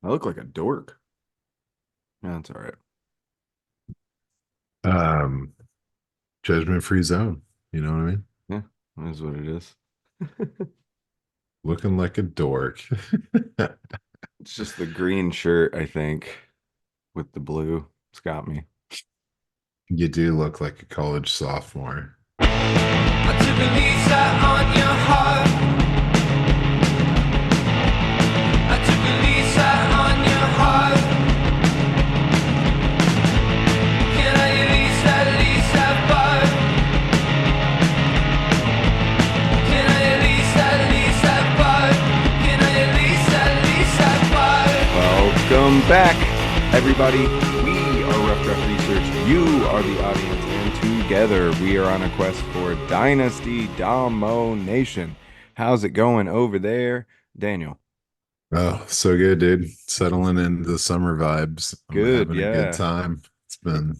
I look like a dork. Yeah, that's all right. Um, Judgment free zone. You know what I mean? Yeah, that is what it is. Looking like a dork. It's just the green shirt, I think, with the blue. It's got me. You do look like a college sophomore. I took a Lisa on your heart. I took a Lisa on your heart. Can I Lisa, Lisa bar? Can I Lisa, Lisa bar? Can I Lisa, Lisa bar? Welcome back, everybody. We are Rough Draft Research. You are the audience, and together we are on a quest for Dynasty Domination. How's it going over there, Daniel? Oh, so good, dude. Settling into the summer vibes. I'm Good, having a good yeah. time. It's been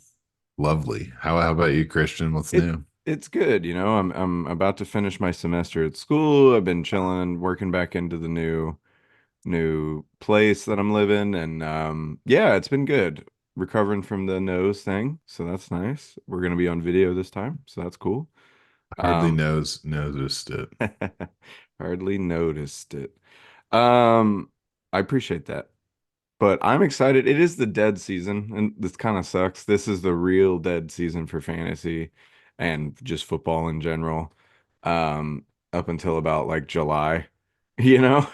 lovely. How about you, Christian? What's It new? it's good, you know. I'm about to finish my semester at school. I've been chilling, working back into the new place that I'm living, and yeah, it's been good. Recovering from the nose thing, so that's nice. We're gonna be on video this time, so that's cool. Hardly Um, noticed it. hardly noticed it. Um, I appreciate that. But I'm excited. It is the dead season, and this kind of sucks. This is the real dead season for fantasy and just football in general. Up until about like July, you know?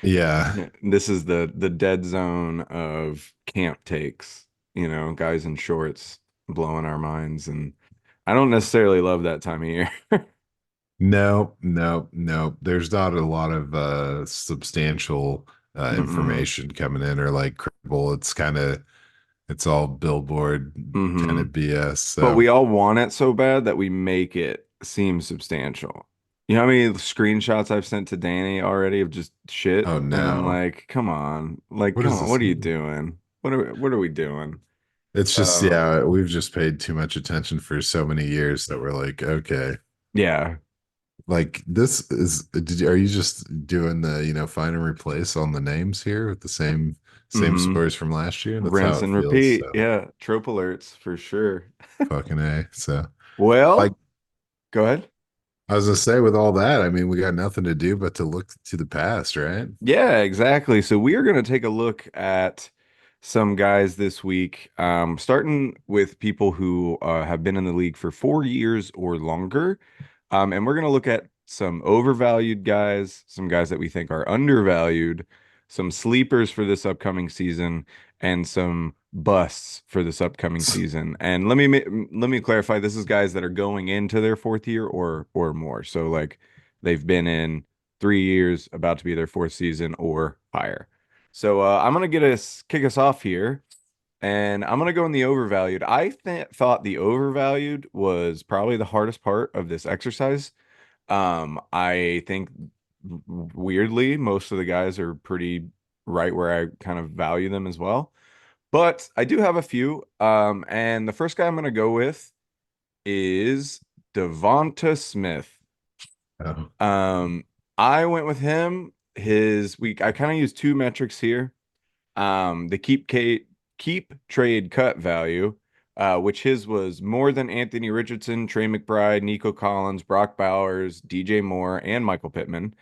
Yeah. This is the dead zone of camp takes, guys in shorts blowing our minds, and I don't necessarily love that time of year. No, no, no. There's not a lot of substantial Mm-mm. information coming in or like credible. It's all billboard kind Mm-hmm. of BS. But So, we all want it so bad that we make it seem substantial. You know how many screenshots I've sent to Danny already of just shit? oh And I'm no. like, come on. Like, What come does on, what this are you mean? doing? What are we doing? It's just, Um, yeah, we've just paid too much attention for so many years that we're like, okay, yeah. like this is, are you just doing the, find and replace on the names here with the same Mm-hmm. stories from last year? That's how Rinse it and feels. repeat. So Yeah. Trope alerts for sure. fucking A. So, like, Well, go ahead. I was gonna say, with all that, I mean, we got nothing to do but to look to the past, right? Yeah, exactly. So we are going to take a look at some guys this week, starting with people who have been in the league for 4 years or longer. And we're going to look at some overvalued guys, some guys that we think are undervalued, some sleepers for this upcoming season, and some busts for this upcoming season. And let me clarify, this is guys that are going into their fourth year or more. So like they've been in 3 years, about to be their fourth season or higher. So I'm gonna kick us off here, and I'm gonna go in the overvalued. I thought the overvalued was probably the hardest part of this exercise. I think weirdly, most of the guys are pretty right where I kind of value them as well. But I do have a few. And the first guy I'm gonna go with is Devonta Smith. Oh, Um, I went with him. His week, I kind of use two metrics here. The keep trade cut value, which his was more than Anthony Richardson, Trey McBride, Nico Collins, Brock Bowers, DJ Moore, and Michael Pittman.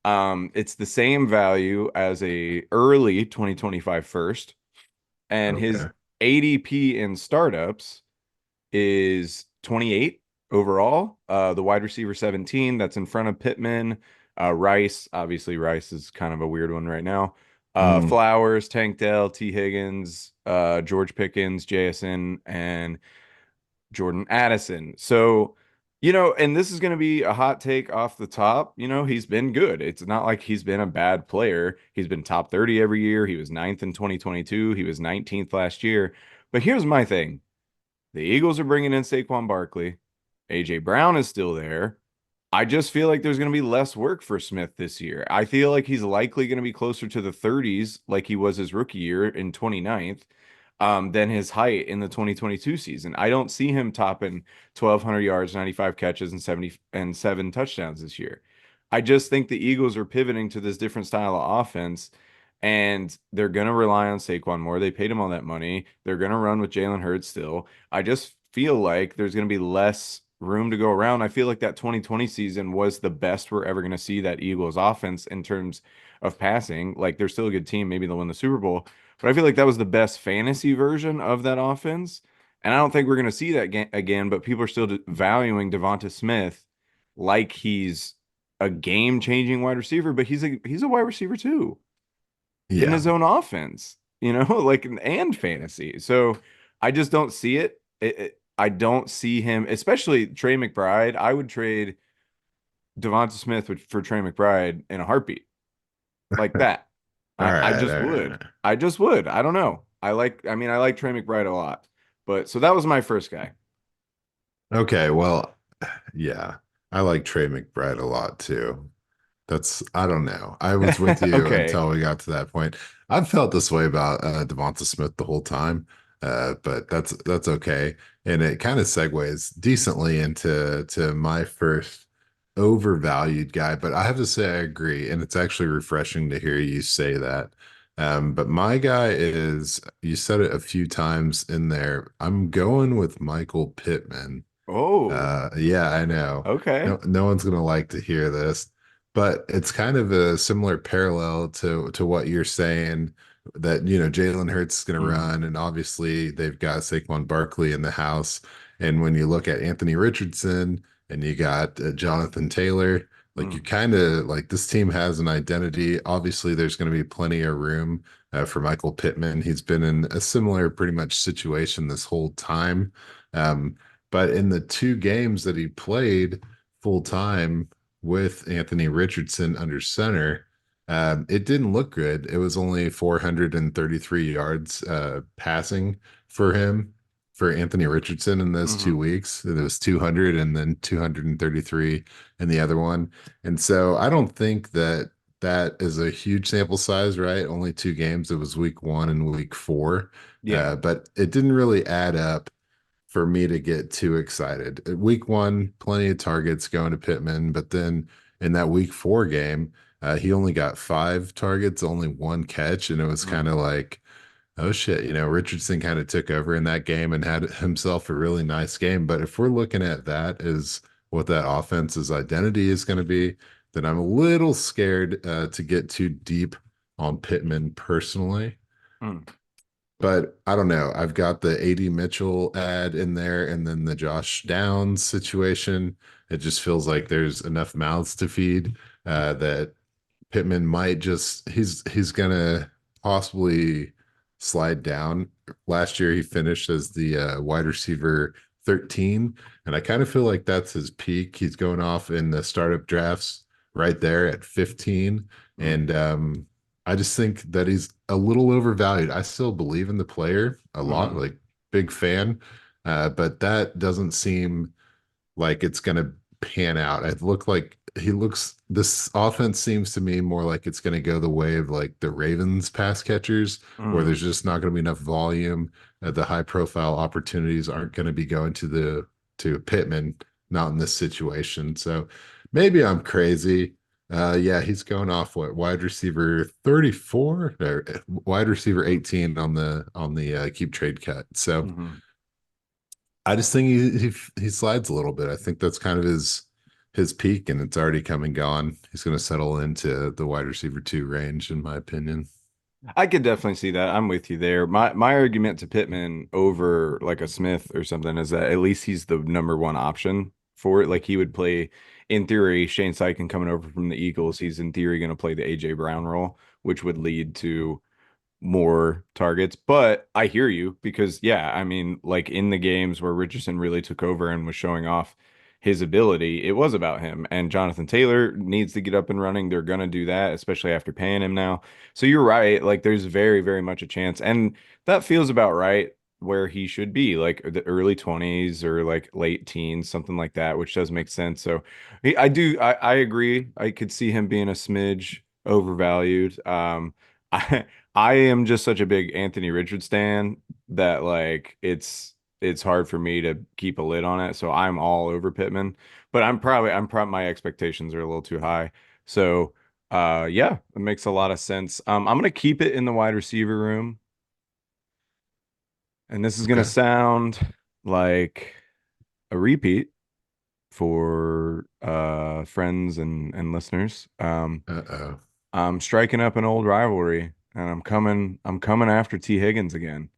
It's the same value as a early 2025 first, and his okay. ADP in startups is 28 overall. The wide receiver 17, that's in front of Pittman. Rice, obviously, Rice is kind of a weird one right now. Mm. Flowers, Tank Dell, T. Higgins, George Pickens, JSN, and Jordan Addison. So, and this is going to be a hot take off the top. He's been good. It's not like he's been a bad player. He's been top 30 every year. He was ninth in 2022. He was 19th last year. But here's my thing. The Eagles are bringing in Saquon Barkley. AJ Brown is still there. I just feel like there's going to be less work for Smith this year. I feel like he's likely going to be closer to the 30s, like he was his rookie year in 29th, than his height in the 2022 season. I don't see him topping 1,200 yards, 95 catches, and 77 touchdowns this year. I just think the Eagles are pivoting to this different style of offense, And they're going to rely on Saquon more. They paid him all that money. They're going to run with Jalen Hurts still. I just feel like there's going to be less room to go around. I feel like that 2020 season was the best we're ever going to see that Eagles offense in terms of passing. Like they're still a good team. Maybe they'll win the Super Bowl. But I feel like that was the best fantasy version of that offense. And I don't think we're going to see that again, but people are still valuing Devonta Smith like he's a game-changing wide receiver, but he's a wide receiver too in Yeah. his own offense, like and fantasy. So I just don't see it. I don't see him, especially Trey McBride. I would trade Devonta Smith for Trey McBride in a heartbeat, like that. All I right. just All would. right. I just would. I don't know. I like Trey McBride a lot. But so that was my first guy. Okay. Well, yeah, I like Trey McBride a lot too. I don't know. I was with you Okay. until we got to that point. I've felt this way about Devonta Smith the whole time, but that's okay. And it kind of segues decently into my first overvalued guy. But I have to say I agree, and it's actually refreshing to hear you say that. But my guy is, you said it a few times in there. I'm going with Michael Pittman. Oh, Yeah, I know. okay. No one's gonna like to hear this, but it's kind of a similar parallel to what you're saying that Jalen Hurts is gonna Mm, run, and obviously they've got Saquon Barkley in the house. And when you look at Anthony Richardson and you got Jonathan Taylor, like you mm, kind of like this team has an identity. Obviously, there's going to be plenty of room for Michael Pittman. He's been in a similar, pretty much situation this whole time. Um, but in the two games that he played full time with Anthony Richardson under center, it didn't look good. It was only 433 yards passing for him, for Anthony Richardson in those mm, 2 weeks. It was 200 and then 233 in the other one. And so I don't think that that is a huge sample size, right? Only two games. It was week 1 and week 4. yeah. But it didn't really add up for me to get too excited. Week 1, plenty of targets going to Pittman, but then in that week 4 game, he only got 5 targets, only one catch, and it was kind Mm, of like, oh shit, Richardson kind of took over in that game and had himself a really nice game. But if we're looking at that as what that offense's identity is going to be, then I'm a little scared to get too deep on Pittman personally. mm, But I don't know. I've got the AD Mitchell ad in there and then the Josh Downs situation. It just feels like there's enough mouths to feed that Pittman might just he's gonna possibly slide down. Last year he finished as the wide receiver 13, and I kind of feel like that's his peak. He's going off in the startup drafts right there at 15, mm, and I just think that he's a little overvalued. I still believe in the player a lot, mm, like big fan, but that doesn't seem like it's going to pan out. It look like this offense seems to me more like it's going to go the way of like the Ravens pass catchers, where mm. there's just not going to be enough volume. The high profile opportunities aren't going to be going to Pittman, not in this situation. So maybe I'm crazy. Yeah, he's going off what, wide receiver 34 or wide receiver 18 on the keep trade cut. So Mhm. I just think he slides a little bit. I think that's kind of his peak, and it's already come and gone. He's going to settle into the wide receiver 2 range, in my opinion. I could definitely see that. I'm with you there. My argument to Pittman over like a Smith or something is that at least he's the number one option for it. Like he would play, in theory, Shane Steichen coming over from the Eagles. He's in theory going to play the AJ Brown role, which would lead to more targets. But I hear you because, yeah, I mean, like in the games where Richardson really took over and was showing off his ability, it was about him. And Jonathan Taylor needs to get up and running. They're going to do that, especially after paying him now. So you're right. Like there's very, very much a chance. And that feels about right where he should be, like the early 20s or like late teens, something like that, which does make sense. So I agree. I could see him being a smidge overvalued. I, I am just such a big Anthony Richards stan that like it's hard for me to keep a lid on it. So I'm all over Pittman, but I'm probably my expectations are a little too high. So Yeah, it makes a lot of sense. I'm gonna keep it in the wide receiver room, and this is gonna Okay. sound like a repeat for friends and listeners. Uh-oh. I'm striking up an old rivalry, and I'm coming after T. Higgins again.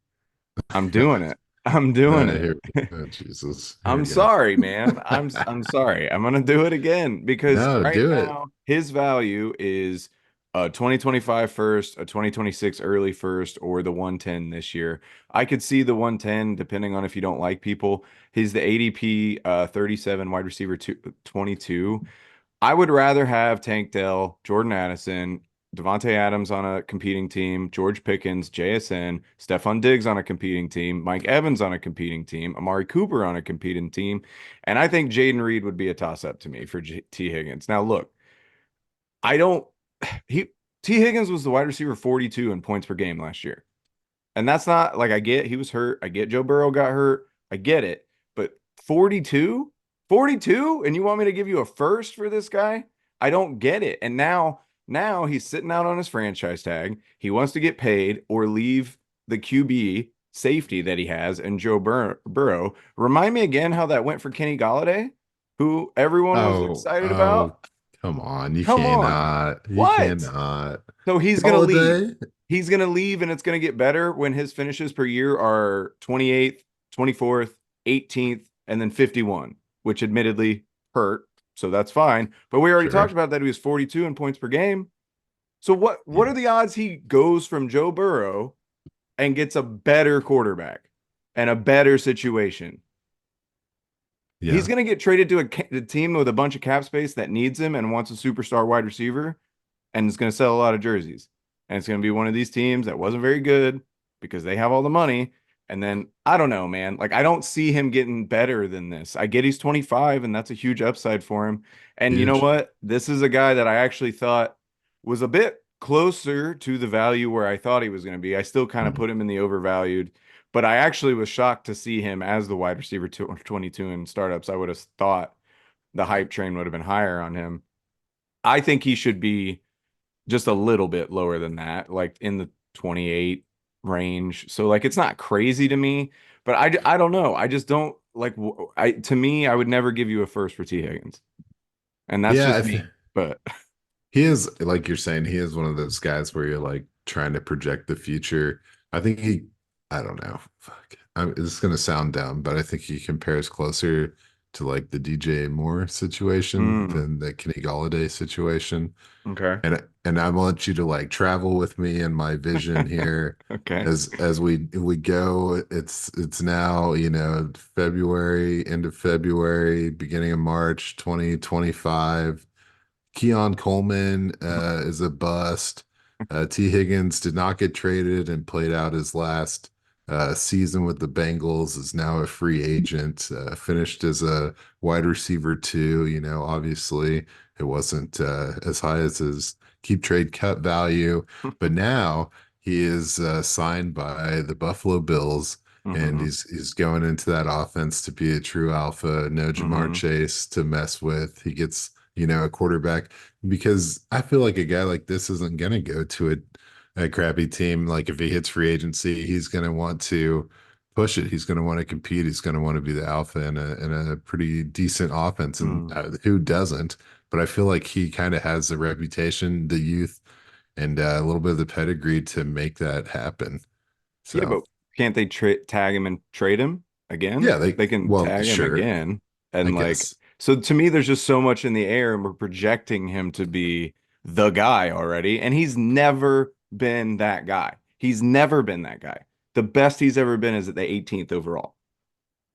I'm doing it. I'm doing it. Here, oh, Jesus. Here I'm we go. sorry, man. I'm sorry. I'm gonna do it again because No, right do it. now his value is a 2025 first, a 2026 early first, or the 110 this year. I could see the 110 depending on if you don't like people. He's the ADP 37 wide receiver 22. I would rather have Tank Dell, Jordan Addison, Devontae Adams on a competing team, George Pickens, JSN, Stephon Diggs on a competing team, Mike Evans on a competing team, Amari Cooper on a competing team, and I think Jaden Reed would be a toss-up to me for T. Higgins. Now, look, I don't he T. Higgins was the wide receiver 42 in points per game last year. And that's not like I get he was hurt. I get Joe Burrow got hurt. I get it. But 42? 42? And you want me to give you a first for this guy? I don't get it. And now he's sitting out on his franchise tag. He wants to get paid or leave the QB safety that he has and Burrow. Remind me again how that went for Kenny Galladay, who everyone was Oh, excited about. oh, come on. You Come on. cannot. You What? cannot. So he's going to leave. Holiday? He's going to leave and it's going to get better when his finishes per year are 28th, 24th, 18th, and then 51, which admittedly hurt. So that's fine. But we already talked Sure. about that he was 42 in points per game. So what Yeah. are the odds he goes from Joe Burrow and gets a better quarterback and a better situation? He's Yeah. going to get traded to a team with a bunch of cap space that needs him and wants a superstar wide receiver and it's going to sell a lot of jerseys. And it's going to be one of these teams that wasn't very good because they have all the money. And then I don't know, man. Like I don't see him getting better than this. I get he's 25 and that's a huge upside for him. And you know Huge. what? This is a guy that I actually thought was a bit closer to the value where I thought he was going to be. I still kind of Mhm. put him in the overvalued, but I actually was shocked to see him as the wide receiver 22 in startups. I would have thought the hype train would have been higher on him. I think he should be just a little bit lower than that, like in the 28 range. So like it's not crazy to me, but I don't know. I just don't like I to me I would never give you a first for T Higgins. And that's Yeah, just me. But he is, like you're saying, he is one of those guys where you're like trying to project the future. I think I don't know. Fuck. This is going to sound dumb, but I think he compares closer to like the DJ Moore situation mm, than the Kenny Galladay situation. okay. And I want you to like travel with me in my vision here Okay. as we go. It's now, February, end of February, beginning of March 2025. Keon Coleman is a bust. T. Higgins did not get traded and played out his last season with the Bengals, is now a free agent, finished as a wide receiver too. Obviously it wasn't as high as his keep trade cut value, but now he is signed by the Buffalo Bills. And Hmm. he's going into that offense to be a true alpha, no Jamar Hmm. Chase to mess with. He gets a quarterback, because I feel like a guy like this isn't going to go to a crappy team. Like if he hits free agency, he's going to want to push it. He's going to want to compete. He's going to want to be the alpha in a pretty decent offense. And Mm. who doesn't? But I feel like he kind of has the reputation, the youth, and a little bit of the pedigree to make that happen. Yeah, So but can't they tag him and trade him again? yeah, They can well, tag him sure, again. I And like, guess. so to me, there's just so much in the air, and we're projecting him to be the guy already. And he's never been that guy. He's never been that guy. The best he's ever been is at the 18th overall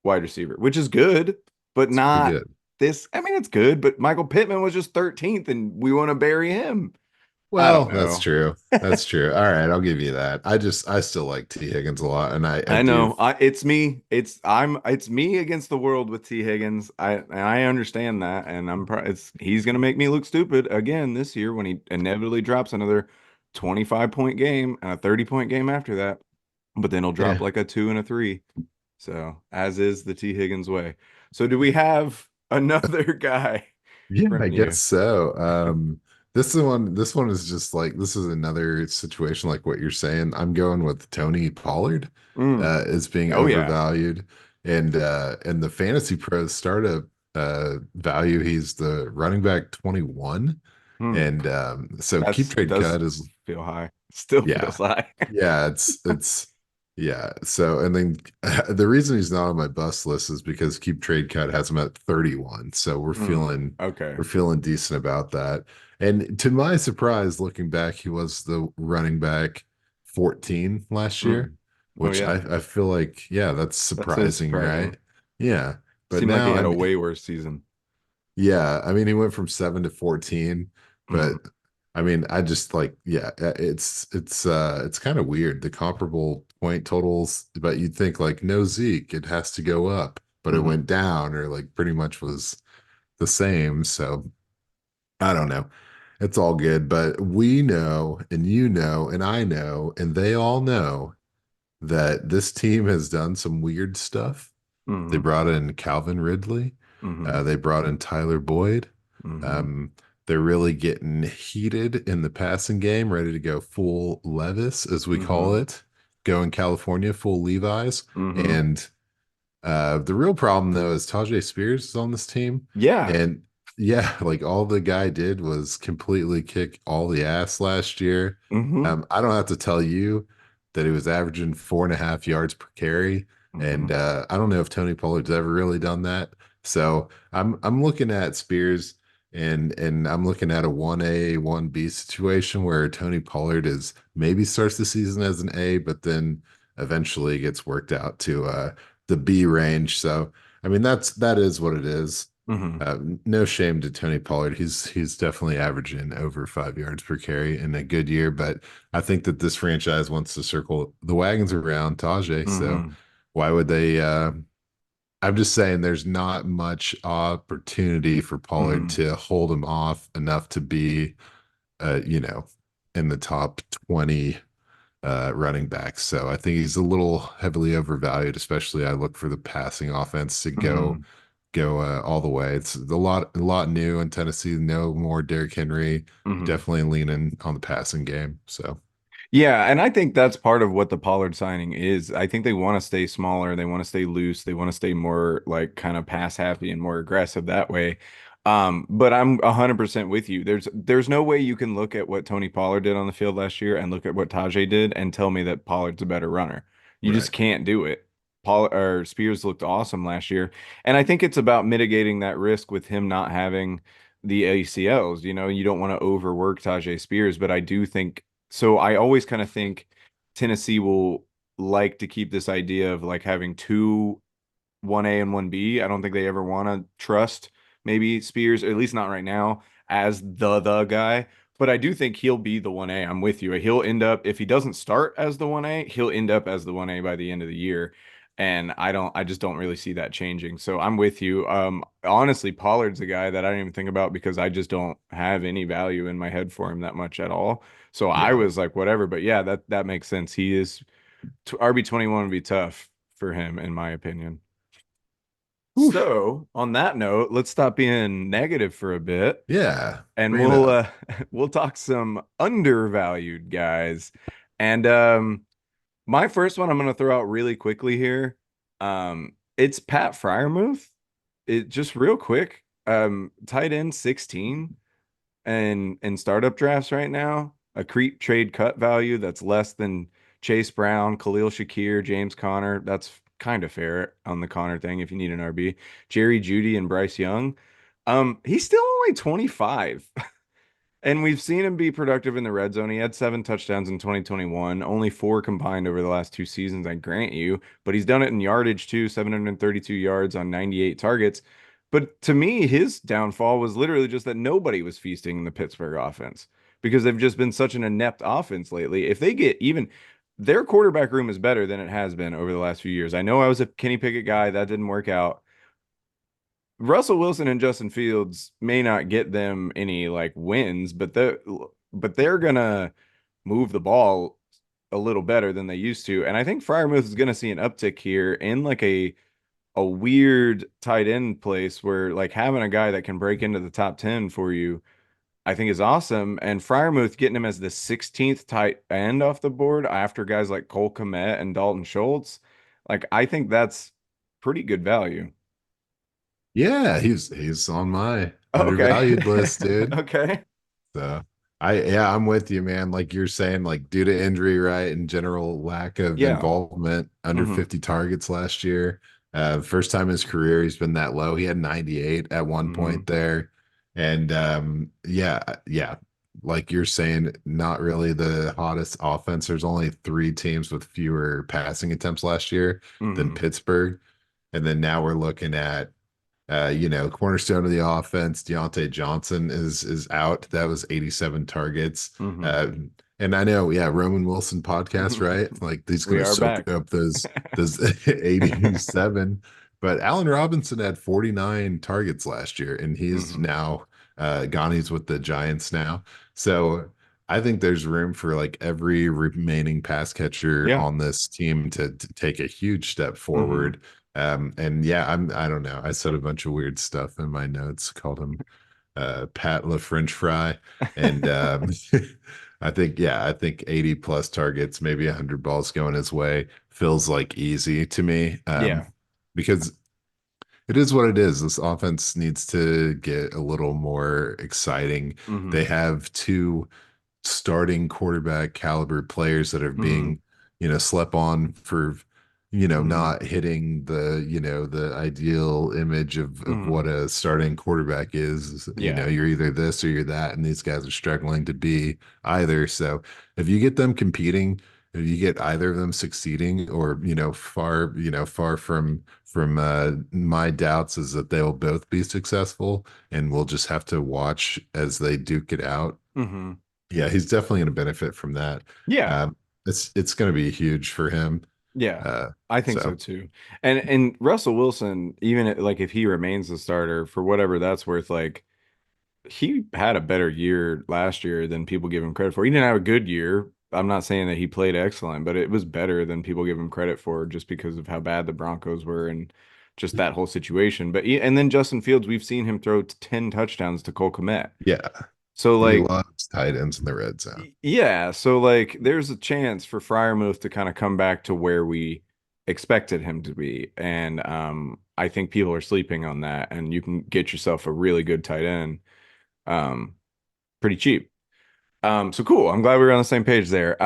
wide receiver, which is good, but It's pretty not good. this. I mean, it's good, but Michael Pittman was just 13th, and we want to bury him. I Well, don't that's know. true. That's true. All right, I'll give you that. I still like T. Higgins a lot, and I I do. know. It's me. It's me against the world with T Higgins. I understand that, and he's gonna make me look stupid again this year when he inevitably drops another 25-point game and a 30-point game after that. But then he'll drop Yeah, like a 2 and a 3. So as is the T Higgins way. So do we have another guy yeah, I from guess you? so. This one is just like this is another situation like what you're saying. I'm going with Tony Pollard Mm. as being Oh yeah. overvalued, and the Fantasy Pros startup value. He's the running back 21, Hmm. and so keep It trade does cut is feel high. Still yeah. feels high. Yeah, it's yeah. So and then the reason he's not on my bust list is because Keep Trade Cut has him at 31. So Mm. Okay. we're feeling decent about that. And to my surprise, looking back, he was the running back 14 last year, Mm. Oh which yeah. I feel like, yeah, that's That is surprising, right? surprising. Yeah. But Seemed like he now had I a mean way worse season. yeah, I mean, he went from 7 to 14, Mm. but I mean, I just like, yeah, it's kind of weird the comparable point totals, but you'd think like no Zeke, it has to go up, but it Hmm. went down or like pretty much was the same. So I don't know. It's all good, but we know, and you know, and I know, and they all know that this team has done some weird stuff. They Hmm. brought in Calvin Ridley. Hmm. They brought in Tyler Boyd. Hmm. Um, they're really getting heated in the passing game, ready to go full Levis, as we call Hmm. it, go in California, full Levi's. Hmm. And the real problem though is Tajay Spears is on this team, Yeah. and yeah, like all the guy did was completely kick all the ass last year. Hmm. I don't have to tell you that he was averaging 4.5 yards per carry, and Hmm. I don't know if Tony Pollard's ever really done that. So I'm looking at Spears, and I'm looking at a 1A, 1B situation where Tony Pollard is maybe starts the season as an A, but then eventually gets worked out to the B range. So I mean that is what it is. Hmm. No shame to Tony Pollard. He's definitely averaging over 5 yards per carry in a good year, but I think that this franchise wants to circle the wagons around Tajay. So Hmm. why would they? I'm just saying there's not much opportunity for Pollard Hmm. to hold him off enough to be, you know, in the top 20 running backs. So I think he's a little heavily overvalued, especially I look for the passing offense to Hmm. go all the way. It's a lot new in Tennessee. No more Derrick Henry. Hmm. Definitely leaning on the passing game. So Yeah, and I think that's part of what the Pollard signing is. I think they want to stay smaller, they want to stay loose, they want to stay more like kind of pass happy and more aggressive that way. But I'm 100% with you. There's no way you can look at what Tony Pollard did on the field last year and look at what Tajay did and tell me that Pollard's a better runner. You just right. can't do it. Paul or Spears looked awesome last year, and I think it's about mitigating that risk with him not having the ACLs. You know, you don't want to overwork Tajay Spears, but I do think so. I always kind of think Tennessee will like to keep this idea of like having two 1A and 1B. I don't think they ever want to trust maybe Spears, or at least not right now, as the guy. But I do think he'll be the 1A. I'm with you. He'll end up, if he doesn't start as the 1A, he'll end up as the 1A by the end of the year. And I just don't really see that changing. So I'm with you. Honestly, Pollard's a guy that I didn't even think about because I just don't have any value in my head for him that much at all. So I Yeah. was like, whatever. But yeah, that makes sense. He is RB21 would be tough for him, in my opinion. Oof. So, on that note, let's stop being negative for a bit Yeah. and Bring it up. we'll talk some undervalued guys. And my first one I'm going to throw out really quickly here. It's Pat Fryermuth. It just real quick. Tight end 16 and in startup drafts right now, a creep trade cut value that's less than Chase Brown, Khalil Shakir, James Conner. That's kind of fair on the Conner thing if you need an RB. Jerry Judy and Bryce Young. He's still only 25. And we've seen him be productive in the red zone. He had 7 touchdowns in 2021, only four combined over the last 2 seasons, I grant you. But he's done it in yardage too, 732 yards on 98 targets. But to me, his downfall was literally just that nobody was feasting in the Pittsburgh offense because they've just been such an inept offense lately. If they get even their quarterback room is better than it has been over the last few years. I know I was a Kenny Pickett guy, that didn't work out. Russell Wilson and Justin Fields may not get them any like wins, but they're gonna move the ball a little better than they used to. And I think Freiermuth is gonna see an uptick here in like a weird tight end place where like having a guy that can break into the top 10 for you I think is awesome. And Freiermuth getting him as the 16th tight end off the board after guys like Cole Kmet and Dalton Schultz. Like, I think that's pretty good value. Yeah, he's on my Oh, okay. undervalued list, dude. Okay. So I'm with you, man. Like you're saying, like due to injury, right, and general lack of Yeah. involvement, under Hmm. 50 targets last year. First time in his career he's been that low. He had 98 at one Hmm. point there. And like you're saying, not really the hottest offense. There's only three teams with fewer passing attempts last year than Hmm. Pittsburgh. And then now we're looking at cornerstone of the offense, Deontay Johnson is out. That was 87 targets. Hmm. Uh, and I know, yeah, Roman Wilson podcast, right? Like he's We gonna are soak back. up those 87. But Allen Robinson had 49 targets last year, and he's Hmm. now Ghani's with the Giants now. So I think there's room for like every remaining pass catcher Yeah. on this team to take a huge step Hmm. forward. And yeah, I don't know. I said a bunch of weird stuff in my notes, called him Pat La French Fry. And I think 80 plus targets, maybe 100 balls going his way feels like easy to me. Yeah. Because it is what it is. This offense needs to get a little more exciting. They Hmm. have two starting quarterback caliber players that are Hmm. being, slept on for, Hmm. not hitting the ideal image of Hmm. what a starting quarterback is. Yeah. You're either this or you're that, and these guys are struggling to be either. So if you get them competing, if you get either of them succeeding, or far from my doubts is that they will both be successful, and we'll just have to watch as they duke it out. Hmm. Yeah, he's definitely going to benefit from that. Yeah. It's going to be huge for him. Yeah. Uh, I think so so too. And Russell Wilson, even like if he remains the starter for whatever that's worth, like he had a better year last year than people give him credit for. He didn't have a good year. I'm not saying that he played excellent, but it was better than people give him credit for just because of how bad the Broncos were and just that whole situation. And then Justin Fields, we've seen him throw 10 touchdowns to Cole Kmet. yeah, So he like loves tight ends in the red zone. yeah, so like there's a chance for Freiermuth to kind of come back to where we expected him to be. And I think people are sleeping on that and you can get yourself a really good tight end um pretty cheap. So cool. I'm glad we were on the same page there.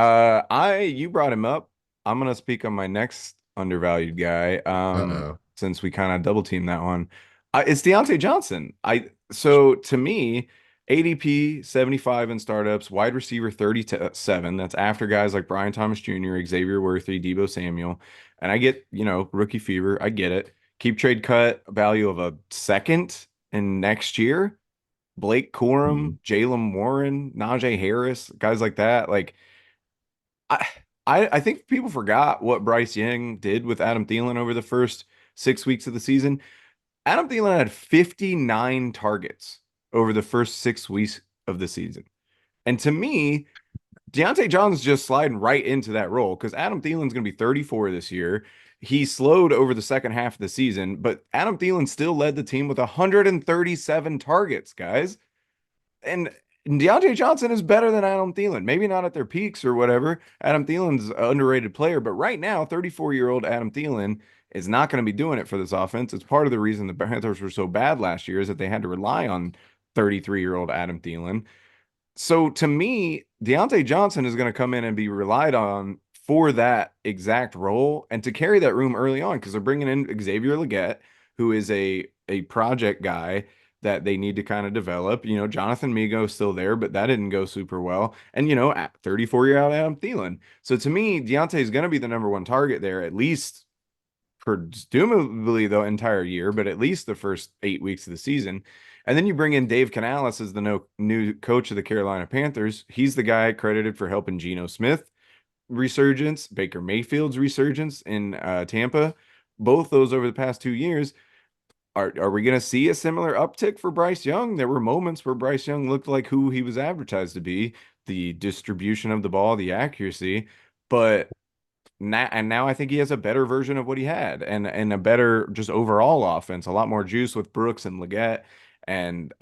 You brought him up. I'm gonna speak on my next undervalued guy. Uh-oh. Since we kind of double teamed that one. It's Deontay Johnson. So to me, ADP 75 in startups, wide receiver 37. That's after guys like Brian Thomas Jr., Xavier Worthy, Debo Samuel. And I get, rookie fever. I get it. Keep trade cut value of a second in next year. Blake Mhm. Corum, Jalen Warren, Najee Harris, guys like that. Like I, I think people forgot what Bryce Young did with Adam Thielen over the first 6 weeks of the season. Adam Thielen had 59 targets over the first 6 weeks of the season. And to me, Deontay Johnson's just sliding right into that role because Adam Thielen's going to be 34 this year. He slowed over the second half of the season, but Adam Thielen still led the team with 137 targets, guys. And Deontay Johnson is better than Adam Thielen. Maybe not at their peaks or whatever. Adam Thielen's an underrated player, but right now, 34-year-old Adam Thielen is not going to be doing it for this offense. It's part of the reason the Panthers were so bad last year is that they had to rely on 33-year-old Adam Thielen. So to me, Deontay Johnson is going to come in and be relied on for that exact role and to carry that room early on because they're bringing in Xavier Legette, who is a project guy that they need to kind of develop. Jonathan Migo is still there, but that didn't go super well. And at 34-year-old Adam Thielen. So to me, Deontay is going to be the number one target there, at least presumably the entire year, but at least the first 8 weeks of the season. And then you bring in Dave Canales as the new coach of the Carolina Panthers. He's the guy credited for helping Geno Smith resurgence, Baker Mayfield's resurgence in Tampa. Both those over the past 2 years. Are we going to see a similar uptick for Bryce Young? There were moments where Bryce Young looked like who he was advertised to be, the distribution of the ball, the accuracy, but now I think he has a better version of what he had and a better just overall offense, a lot more juice with Brooks and Leggett and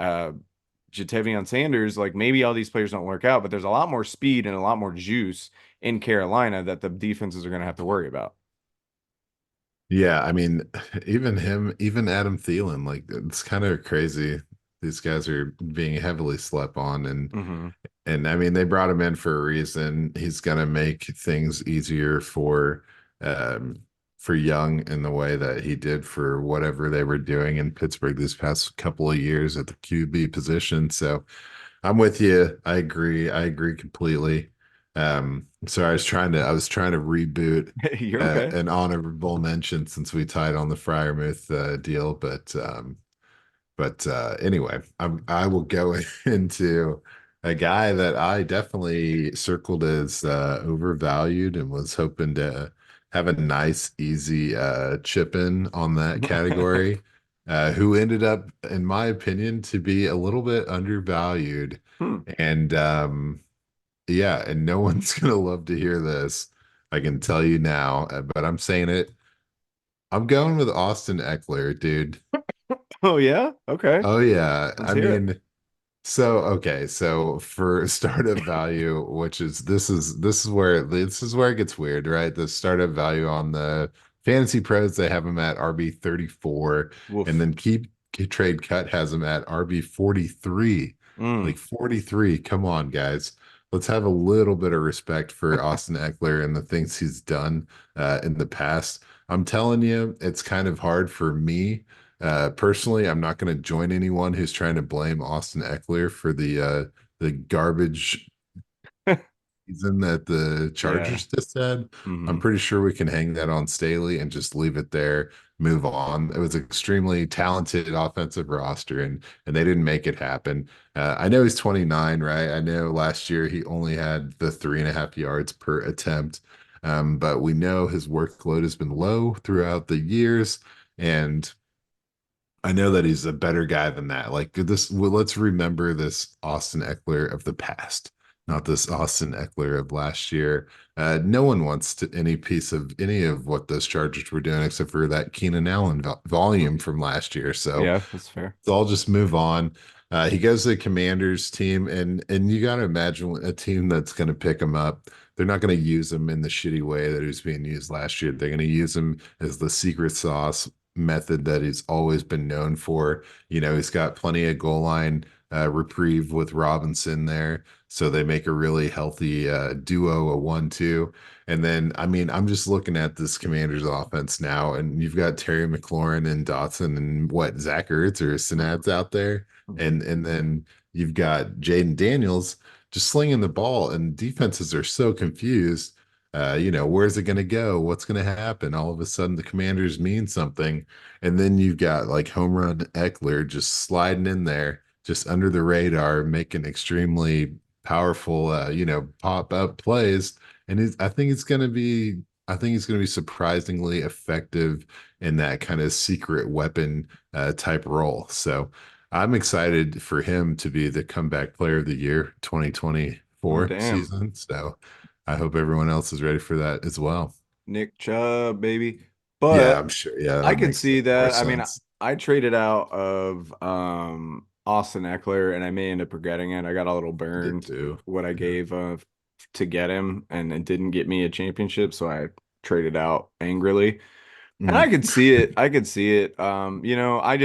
Jatavion Sanders, like maybe all these players don't work out, but there's a lot more speed and a lot more juice in Carolina that the defenses are going to have to worry about. Yeah, I mean, even him, even Adam Thielen, like it's kind of crazy. These guys are being heavily slept on, Hmm. and I mean, they brought him in for a reason. He's gonna make things easier um for Young in the way that he did for whatever they were doing in Pittsburgh this past couple of years at the QB position. So I'm with you. I agree. I agree completely. So I was trying to reboot You're okay. an honorable mention since we tied on the Fryermuth deal, but anyway, I will go into a guy that I definitely circled as overvalued and was hoping to have a nice, easy chip in on that category, who ended up, in my opinion, to be a little bit undervalued. Hmm. And yeah, and no one's gonna love to hear this. I can tell you now, but I'm saying it. I'm going with Austin Eckler, dude. Oh yeah. Okay. Oh yeah. Let's I hear it. mean, so okay, so for startup value, which is this is where it gets weird, right? The startup value on the Fantasy Pros, they have them at RB 34, and Woof. then Keep Trade Cut has them at RB 43. Mm. Like 43. Come on, guys. Let's have a little bit of respect for Austin Eckler and the things he's done in the past. I'm telling you, it's kind of hard for me personally. I'm not going to join anyone who's trying to blame Austin Eckler for the garbage season that the Yeah. Chargers just had. I'm Hmm. pretty sure we can hang that on Staley and just leave it there, move on. It was extremely talented offensive roster, and they didn't make it happen. I know he's 29, right? I know last year he only had the 3.5 yards per attempt, but we know his workload has been low throughout the years, and I know that he's a better guy than that. Like this, well, let's remember this Austin Eckler of the past, not this Austin Eckler of last year. No one wants to any piece of any of what those Chargers were doing except for that Keenan Allen volume from last year. So Yeah, that's fair. so I'll just move on. He goes to the Commanders team, and you got to imagine a team that's going to pick him up. They're not going to use him in the shitty way that he was being used last year. They're going to use him as the secret sauce method that he's always been known for. You know, he's got plenty of goal line reprieve with Robinson there, so they make a really healthy duo, a 1-2. And then, I mean, I'm just looking at this Commanders offense now, and you've got Terry McLaurin and Dotson and what Zach Ertz or Sinats out there, Mhm. and then you've got Jaden Daniels just slinging the ball, and defenses are so confused. You know, where's it going to go? What's going to happen? All of a sudden, the Commanders mean something, and then you've got like home run Eckler just sliding in there, just under the radar, making extremely powerful, pop up plays and I think he's going to be surprisingly effective in that kind of secret weapon type role. So I'm excited for him to be the comeback player of the year Oh 2024 damn. season. So I hope everyone else is ready for that as well. Nick Chubb, baby. Yeah, But I'm sure. Yeah, I that could makes see more that. I mean, sense. I traded out of Austin Eckler and I may end up regretting it. I got a little I did burned too. what I Yeah. gave to get him and it didn't get me a championship, so I traded out angrily. And I Mhm. could see it. I could see it. I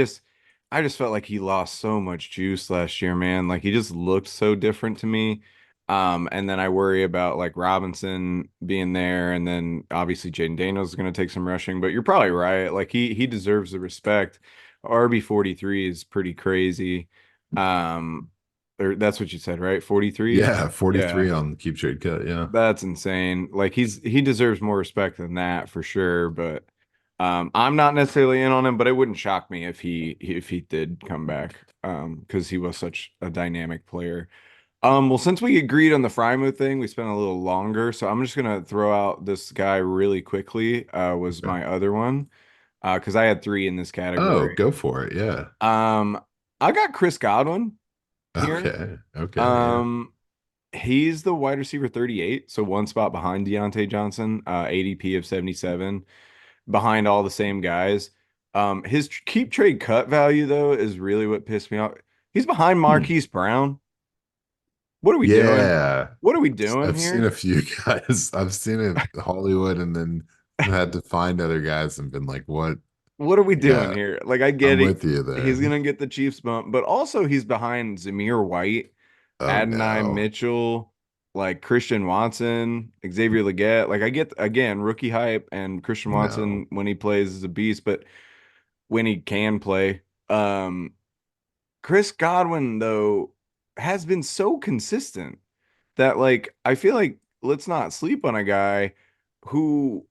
just felt like he lost so much juice last year, man. Like he just looked so different to me. And then I worry about like Robinson being there, and then obviously Jaden Daniels is going to take some rushing. But you're probably right. Like he deserves the respect. RB 43 is pretty crazy. Um, or that's what you said, right? 43. Yeah, Yeah. 43 on the keep trade cut. Yeah. That's insane. Like he deserves more respect than that for sure. But I'm not necessarily in on him, but it wouldn't shock me if he did come back. Because he was such a dynamic player. Well, since we agreed on the Frymo thing, we spent a little longer, so I'm just gonna throw out this guy really quickly. Was Okay. my other one. Because I had three in this Oh, category. go for it. Yeah. Um, I got Chris Godwin here. Okay. Okay. Yeah. Um, He's the wide receiver 38, so one spot behind Deontay Johnson, ADP of 77, behind all the same guys. His keep trade cut value though is really what pissed me off. He's behind Hmm. Marquise Brown. What are we doing? Yeah. What are we doing I've seen a here? few guys. I've seen it Hollywood and then had to find other guys and been like, what? What are we doing Yeah, here? Like I I'm get it. with you He's there. gonna get the Chiefs bump, but also he's behind Zamir White, Oh Adonai no. Mitchell, like Christian Watson, Xavier Legette. Like I get again rookie hype and Christian No. Watson when he plays is a beast, but when he can play, um, Chris Godwin though has been so consistent that like I feel like let's not sleep on a guy who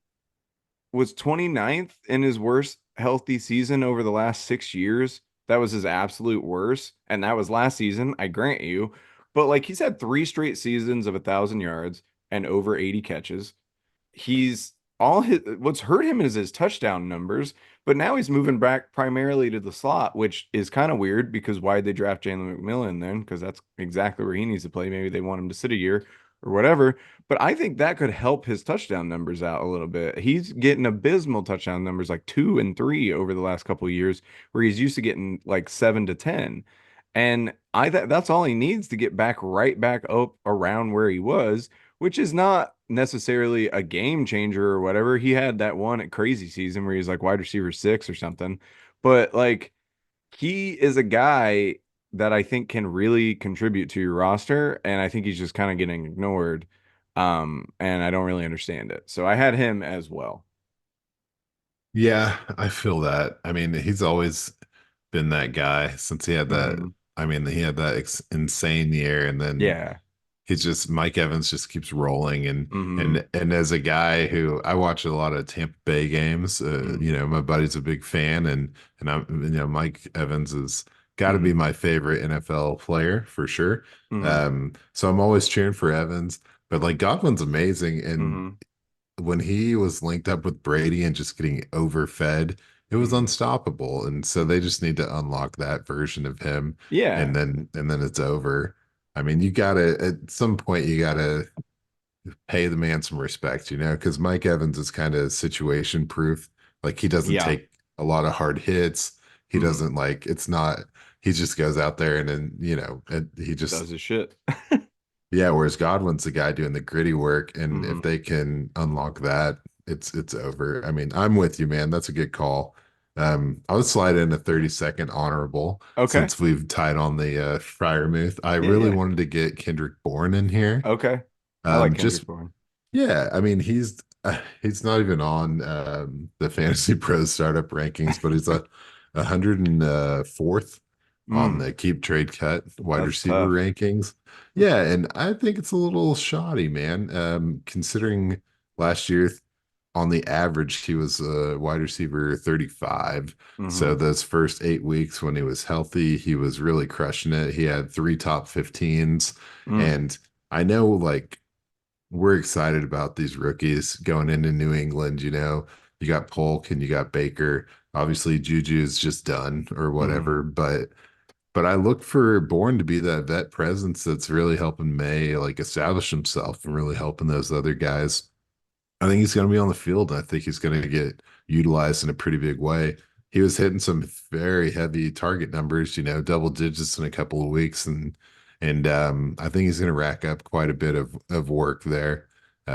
was 29th in his worst healthy season over the last 6 years. That was his absolute worst. And that was last season, I grant you. But like he's had three straight seasons of 1,000 yards and over 80 catches. He's all his what's hurt him is his touchdown numbers, but now he's moving back primarily to the slot, which is kind of weird because why'd they draft Jalen McMillan then? Because that's exactly where he needs to play. Maybe they want him to sit a year or whatever. But I think that could help his touchdown numbers out a little bit. He's getting abysmal touchdown numbers like 2 and 3 over the last couple of years, where he's used to getting like 7 to 10. And that's all he needs to get back right back up around where he was, which is not necessarily a game changer or whatever. He had that one at crazy season where he's like wide receiver 6 or something. But like he is a guy that I think can really contribute to your roster, and I think he's just kind of getting ignored. And I don't really understand it. So I had him as well. Yeah, I feel that. I mean, he's always been that guy since he had that. Hmm. I mean, he had that insane year, and then Yeah. he's just Mike Evans just keeps rolling, and Hmm. and as a guy who I watch a lot of Tampa Bay games, Hmm. you know, my buddy's a big fan, and I'm you know Mike Evans has got to be Hmm. my favorite NFL player for sure. Hmm. So I'm always cheering for Evans, but like Godwin's amazing, and Hmm. when he was linked up with Brady and just getting overfed, it was Hmm. unstoppable. And so they just need to unlock that version of him, Yeah. and then it's over. I mean, you gotta at some point you gotta pay the man some respect, you know, because Mike Evans is kind of situation proof. Like he doesn't Yeah. take a lot of hard hits. He Hmm. doesn't like it's not he just goes out there and then, you know, he Does just his shit. yeah, whereas Godwin's the guy doing the gritty work, and if Hmm. they can unlock that, it's over. I mean, I'm with you, man. That's a good call. I would slide in a 30-second honorable Okay. since we've tied on the Freiermuth. I Yeah. really Yeah. wanted to get Kendrick Bourne in here. Okay. I like Just Kendrick Bourne. yeah, I mean he's not even on the Fantasy Pros startup rankings, but he's a hundred and fourth on Mm, the keep trade cut wide that's receiver tough. rankings. Yeah, and I think it's a little shoddy, man. Considering last year on the average he was a wide receiver 35. So Hmm. those first 8 weeks when he was healthy, he was really crushing it. He had three top 15s, Mm, and I know like we're excited about these rookies going into New England. You know, you got Polk and you got Baker. Obviously, Juju is just done or hmm. whatever, but I look for Bourne to be that vet presence that's really helping May like establish himself and really helping those other guys. I think he's going to be on the field, and I think he's going to get utilized in a pretty big way. He was hitting some very heavy target numbers, you know, double digits in a couple of weeks, and I think he's going to rack up quite a bit of work there.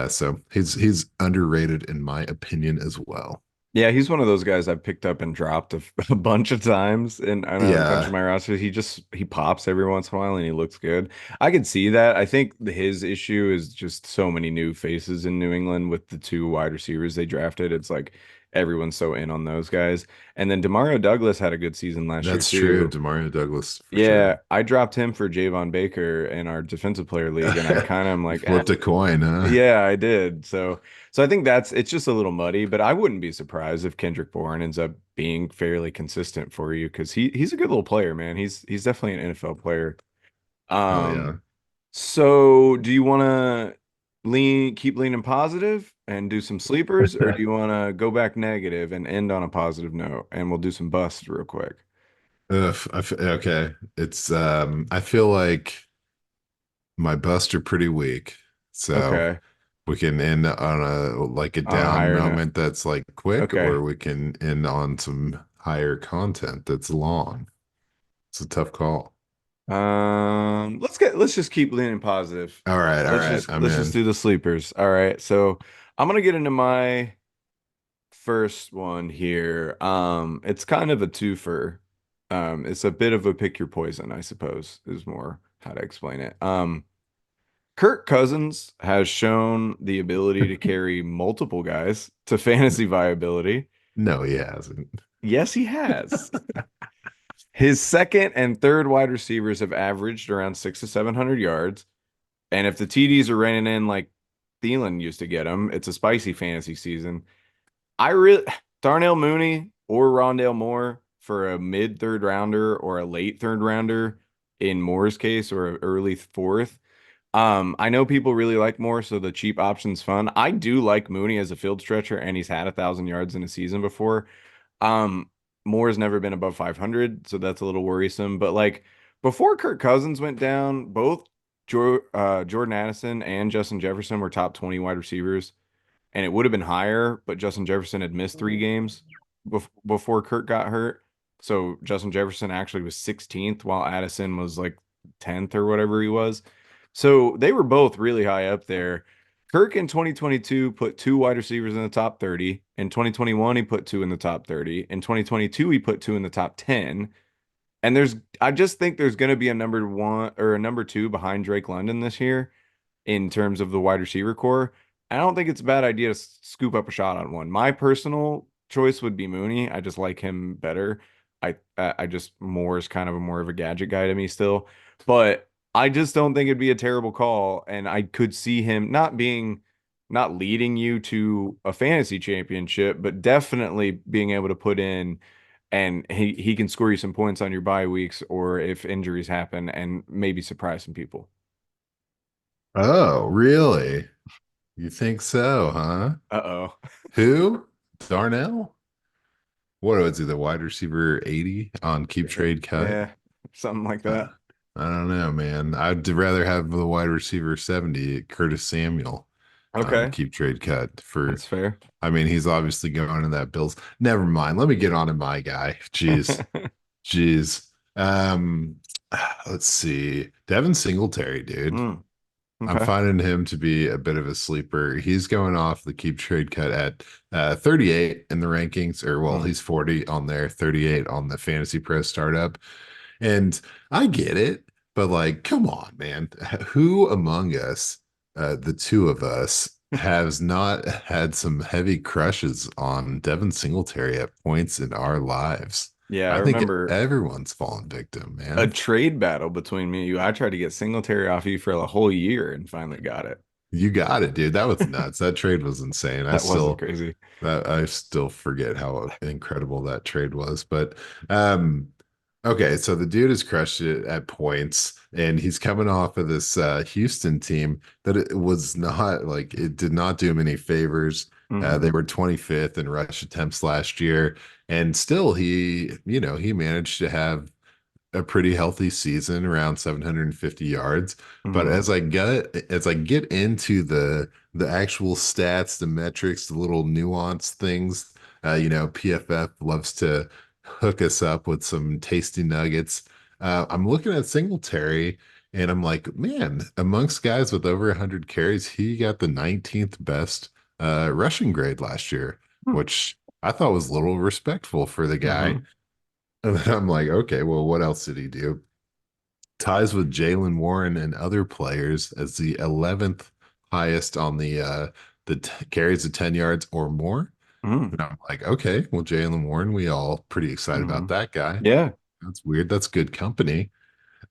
So he's underrated in my opinion as well. Yeah, he's one of those guys I've picked up and dropped a bunch of times and on a bunch of Yeah, my rosters. He pops every once in a while and he looks good. I could see that. I think his issue is just so many new faces in New England with the two wide receivers they drafted. It's like everyone's so in on those guys. And then Demario Douglas had a good season last year that's true. too. Demario Douglas for Yeah, sure. I dropped him for Javon Baker in our defensive player league, and I kind of am You like, flipped a coin, huh? yeah, I did. So I think it's just a little muddy, but I wouldn't be surprised if Kendrick Bourne ends up being fairly consistent for you because he's a good little player, man. He's definitely an NFL player. Oh Um, yeah. so do you want to keep leaning positive and do some sleepers, or do you want to go back negative and end on a positive note? And we'll do some busts real quick. Okay. It's I feel like my busts are pretty weak. So Okay, we can end on a like a on a down higher note. moment that's like quick, Okay. or we can end on some higher content that's long. It's a tough call. Let's just keep leaning positive. All right, all right. I'm Let's just in. do the sleepers. All right. So I'm gonna get into my first one here. It's kind of a twofer. It's a bit of a pick your poison, I suppose, is more how to explain it. Kirk Cousins has shown the ability to carry multiple guys to fantasy viability. No, he hasn't. Yes, he has. His second and third wide receivers have averaged around 600 to 700 yards. And if the TDs are raining in like Thielen used to get them, it's a spicy fantasy season. I really Darnell Mooney or Rondale Moore for a mid third rounder or a late third rounder in Moore's case or an early fourth. I know people really like Moore, so the cheap option's fun. I do like Mooney as a field stretcher, and he's had 1,000 yards in a season before. Um, Moore's never been above 500, so that's a little worrisome. But like before Kirk Cousins went down, both Jordan Addison and Justin Jefferson were top 20 wide receivers, and it would have been higher, but Justin Jefferson had missed 3 games before Kirk got hurt. So Justin Jefferson actually was 16th, while Addison was like 10th or whatever he was. So they were both really high up there. Kirk in 2022 put two wide receivers in the top 30. In 2021, he put two in the top 30. In 2022, he put two in the top 10. And I just think there's going to be a number one or a number two behind Drake London this year in terms of the wide receiver core. I don't think it's a bad idea to scoop up a shot on one. My personal choice would be Mooney. I just like him better. I just Moore is kind of a more of a gadget guy to me still, but I just don't think it'd be a terrible call, and I could see him not leading you to a fantasy championship, but definitely being able to put in and he can score you some points on your bye weeks or if injuries happen and maybe surprise some people. Oh, really? You think so, huh? Uh-oh. Who? Darnell? What was he, the wide receiver 80 on Keep Trade Cut? Yeah, something like Uh, that. I don't know, man. I'd rather have the wide receiver 70, Curtis Samuel, on Okay, Keep Trade Cut for, that's fair. I mean, he's obviously going to that Bills. Never mind. Let me get on to my guy. Jeez. Jeez. Um, let's see. Devin Singletary, dude. Mm, I'm okay. finding him to be a bit of a sleeper. He's going off the keep trade cut at 38 in the rankings, or well, Mm, he's 40 on there, 38 on the Fantasy Pro startup. And I get it, but like, come on, man. Who among us, the two of us, has not had some heavy crushes on Devin Singletary at points in our lives? yeah, I I think remember everyone's fallen victim, a man. trade battle between me and you. I tried to get Singletary off you for a whole year and finally got it. You got it, dude. That was nuts. That trade was insane. That was crazy. I still forget how incredible that trade was. But um okay, so the dude has crushed it at points, and he's coming off of this Houston team that it was not like it did not do him any favors. They Hmm. were 25th in rush attempts last year, and still he managed to have a pretty healthy season around 750 yards. But Hmm. as I get into the actual stats, the metrics, the little nuance things, PFF loves to hook us up with some tasty nuggets. I'm looking at Singletary and I'm like, man, amongst guys with over 100 carries, he got the 19th best rushing grade last year, which I thought was a little respectful for the guy. Hmm. And then I'm like, okay, well, what else did he do? Ties with Jalen Warren and other players as the 11th highest on the carries of 10 yards or more. Hmm. And I'm like, okay, well, Jalen Warren, we all pretty excited Hmm. about that guy. Yeah. That's weird. That's good company.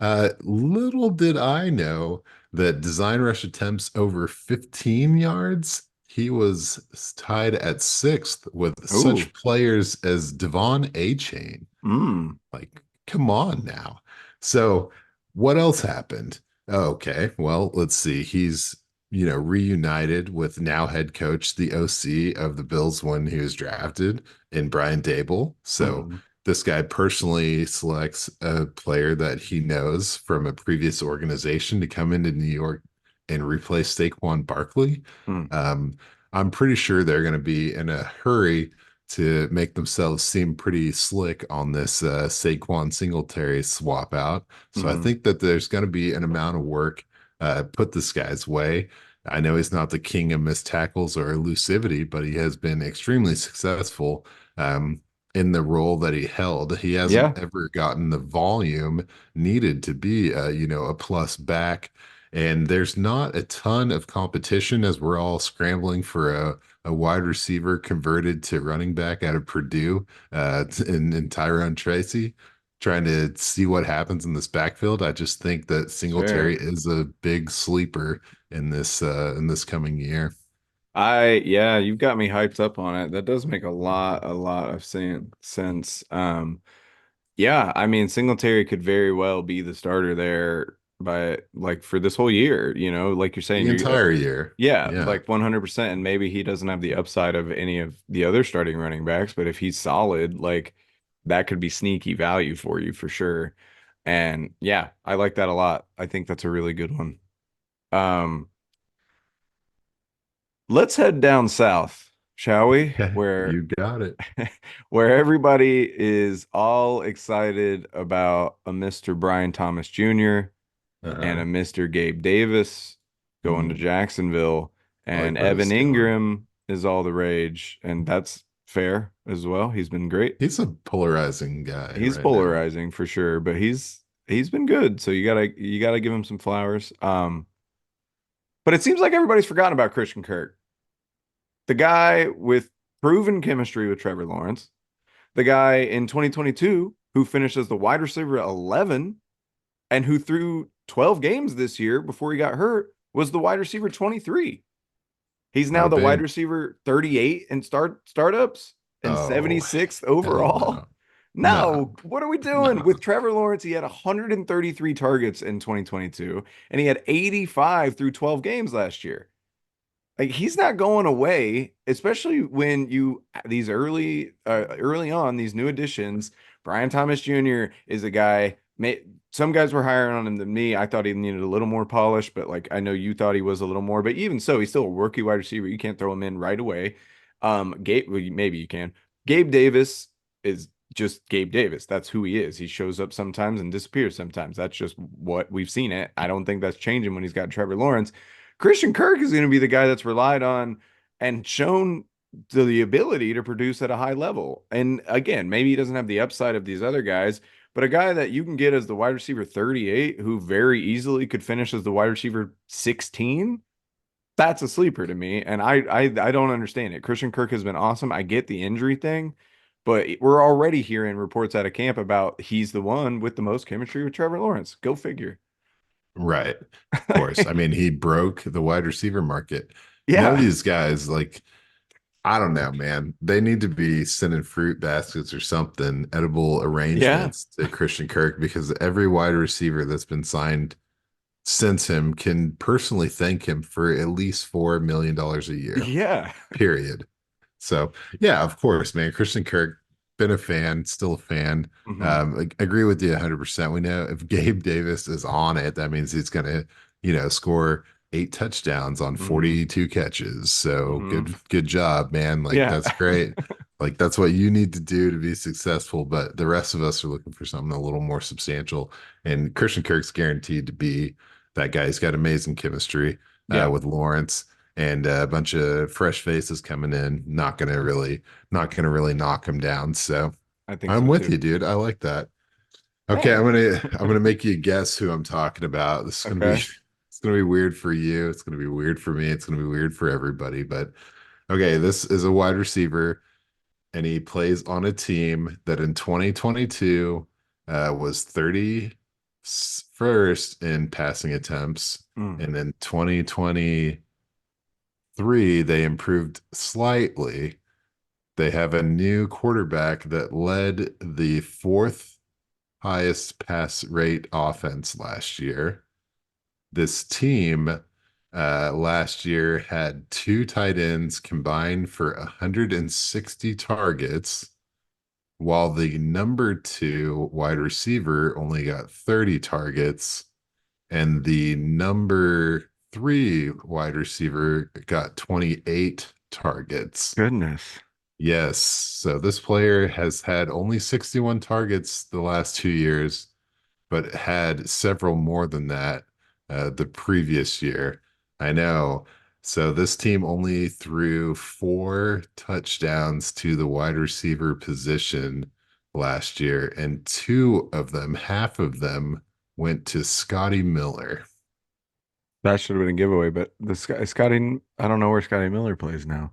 Little did I know that design rush attempts over 15 yards, he was tied at sixth with Ooh. such players as Devon A. Chain. Mm. Like, come on now. So, what else happened? Okay, well, let's see. He's reunited with now head coach, the OC of the Bills when he was drafted, in Brian Dable. So, Mm. this guy personally selects a player that he knows from a previous organization to come into New York and replace Saquon Barkley. Mm. Um, I'm pretty sure they're going to be in a hurry to make themselves seem pretty slick on this Saquon Singletary swap out. So I Hmm. think that there's going to be an amount of work put this guy's way. I know he's not the king of missed tackles or elusivity, but he has been extremely successful in the role that he held. He hasn't Yeah, ever gotten the volume needed to be, a plus back. And there's not a ton of competition as we're all scrambling for a wide receiver converted to running back out of Purdue in Tyrone Tracy, trying to see what happens in this backfield. I just think that Singletary fair. is a big sleeper in this coming year. Yeah, you've got me hyped up on it. That does make a lot of sense. Yeah, I mean, Singletary could very well be the starter there, but like for this whole year, like you're saying, The entire year. yeah, Yeah. like 100%. And maybe he doesn't have the upside of any of the other starting running backs, but if he's solid, like that could be sneaky value for you for sure. And yeah, I like that a lot. I think that's a really good one. Um, let's head down south, shall we? Okay. Where You got it. where everybody is all excited about a Mr. Brian Thomas Jr. and a Uh-huh. Mr. Gabe Davis going to Hmm. Jacksonville, I and like where this Evan is going. Ingram is all the rage, and that's fair as well. He's been great. He's a polarizing guy He's right now. polarizing for sure, but he's been good. So you gotta give him some flowers. But it seems like everybody's forgotten about Christian Kirk, the guy with proven chemistry with Trevor Lawrence, the guy in 2022 who finished as the wide receiver 11 and who threw 12 games this year before he got hurt was the wide receiver 23. He's now Bada the wide bing. receiver 38 in startups and Oh, 76th hell overall. no. No. No, what are we doing? No. With Trevor Lawrence, he had 133 targets in 2022 and he had 85 through 12 games last year. Like he's not going away, especially when you these early on these new additions. Brian Thomas Jr. is a guy. Some guys were higher on him than me. I thought he needed a little more polish, but like I know you thought he was a little more. But even so, he's still a rookie wide receiver. You can't throw him in right away. Gabe, well, maybe you can. Gabe Davis is just Gabe Davis. That's who he is. He shows up sometimes and disappears sometimes. That's just what we've seen it. I don't think that's changing when he's got Trevor Lawrence. Christian Kirk is going to be the guy that's relied on and shown the ability to produce at a high level. And again, maybe he doesn't have the upside of these other guys, but a guy that you can get as the wide receiver 38 who very easily could finish as the wide receiver 16, that's a sleeper to me. And I don't understand it. Christian Kirk has been awesome. I get the injury thing, but we're already hearing reports out of camp about he's the one with the most chemistry with Trevor Lawrence. Go figure. Right. Of course. I mean, he broke the wide receiver market. One of Yeah. these guys, like, I don't know, man. They need to be sending fruit baskets or something, edible Yeah. arrangements to Christian Kirk because every wide receiver that's been signed since him can personally thank him for at least $4 million a year, Yeah. period. So yeah, of course, man. Christian Kirk, been a fan, still a fan. Hmm. Agree with you 100%. We know if Gabe Davis is on it, that means he's gonna, score 8 touchdowns on Hmm. 42 catches. So Hmm. good job, man. Like Yeah. that's great. Like that's what you need to do to be successful. But the rest of us are looking for something a little more substantial. And Christian Kirk's guaranteed to be that guy. He's got amazing chemistry Yeah. with Lawrence and a bunch of fresh faces coming in, not gonna really knock him down. So I think I'm so with too. you, dude. I like that. Okay, Yeah. I'm gonna make you guess who I'm talking about. This is gonna be Okay. it's gonna be weird for you. It's gonna be weird for me. It's gonna be weird for everybody. But okay, this is a wide receiver, and he plays on a team that in 2022 was 31st in passing attempts, Mm. and in 2023 they improved slightly. They have a new quarterback that led the fourth highest pass rate offense last year. This team last year had two tight ends combined for 160 targets, while the number two wide receiver only got 30 targets, and the number three wide receiver got 28 targets. Goodness. Yes. So this player has had only 61 targets the last 2 years, but had several more than that the previous year. I know. So this team only threw 4 touchdowns to the wide receiver position last year, and two of them, half of them, went to Scotty Miller. That should have been a giveaway, but Scotty, I don't know where Scotty Miller plays now.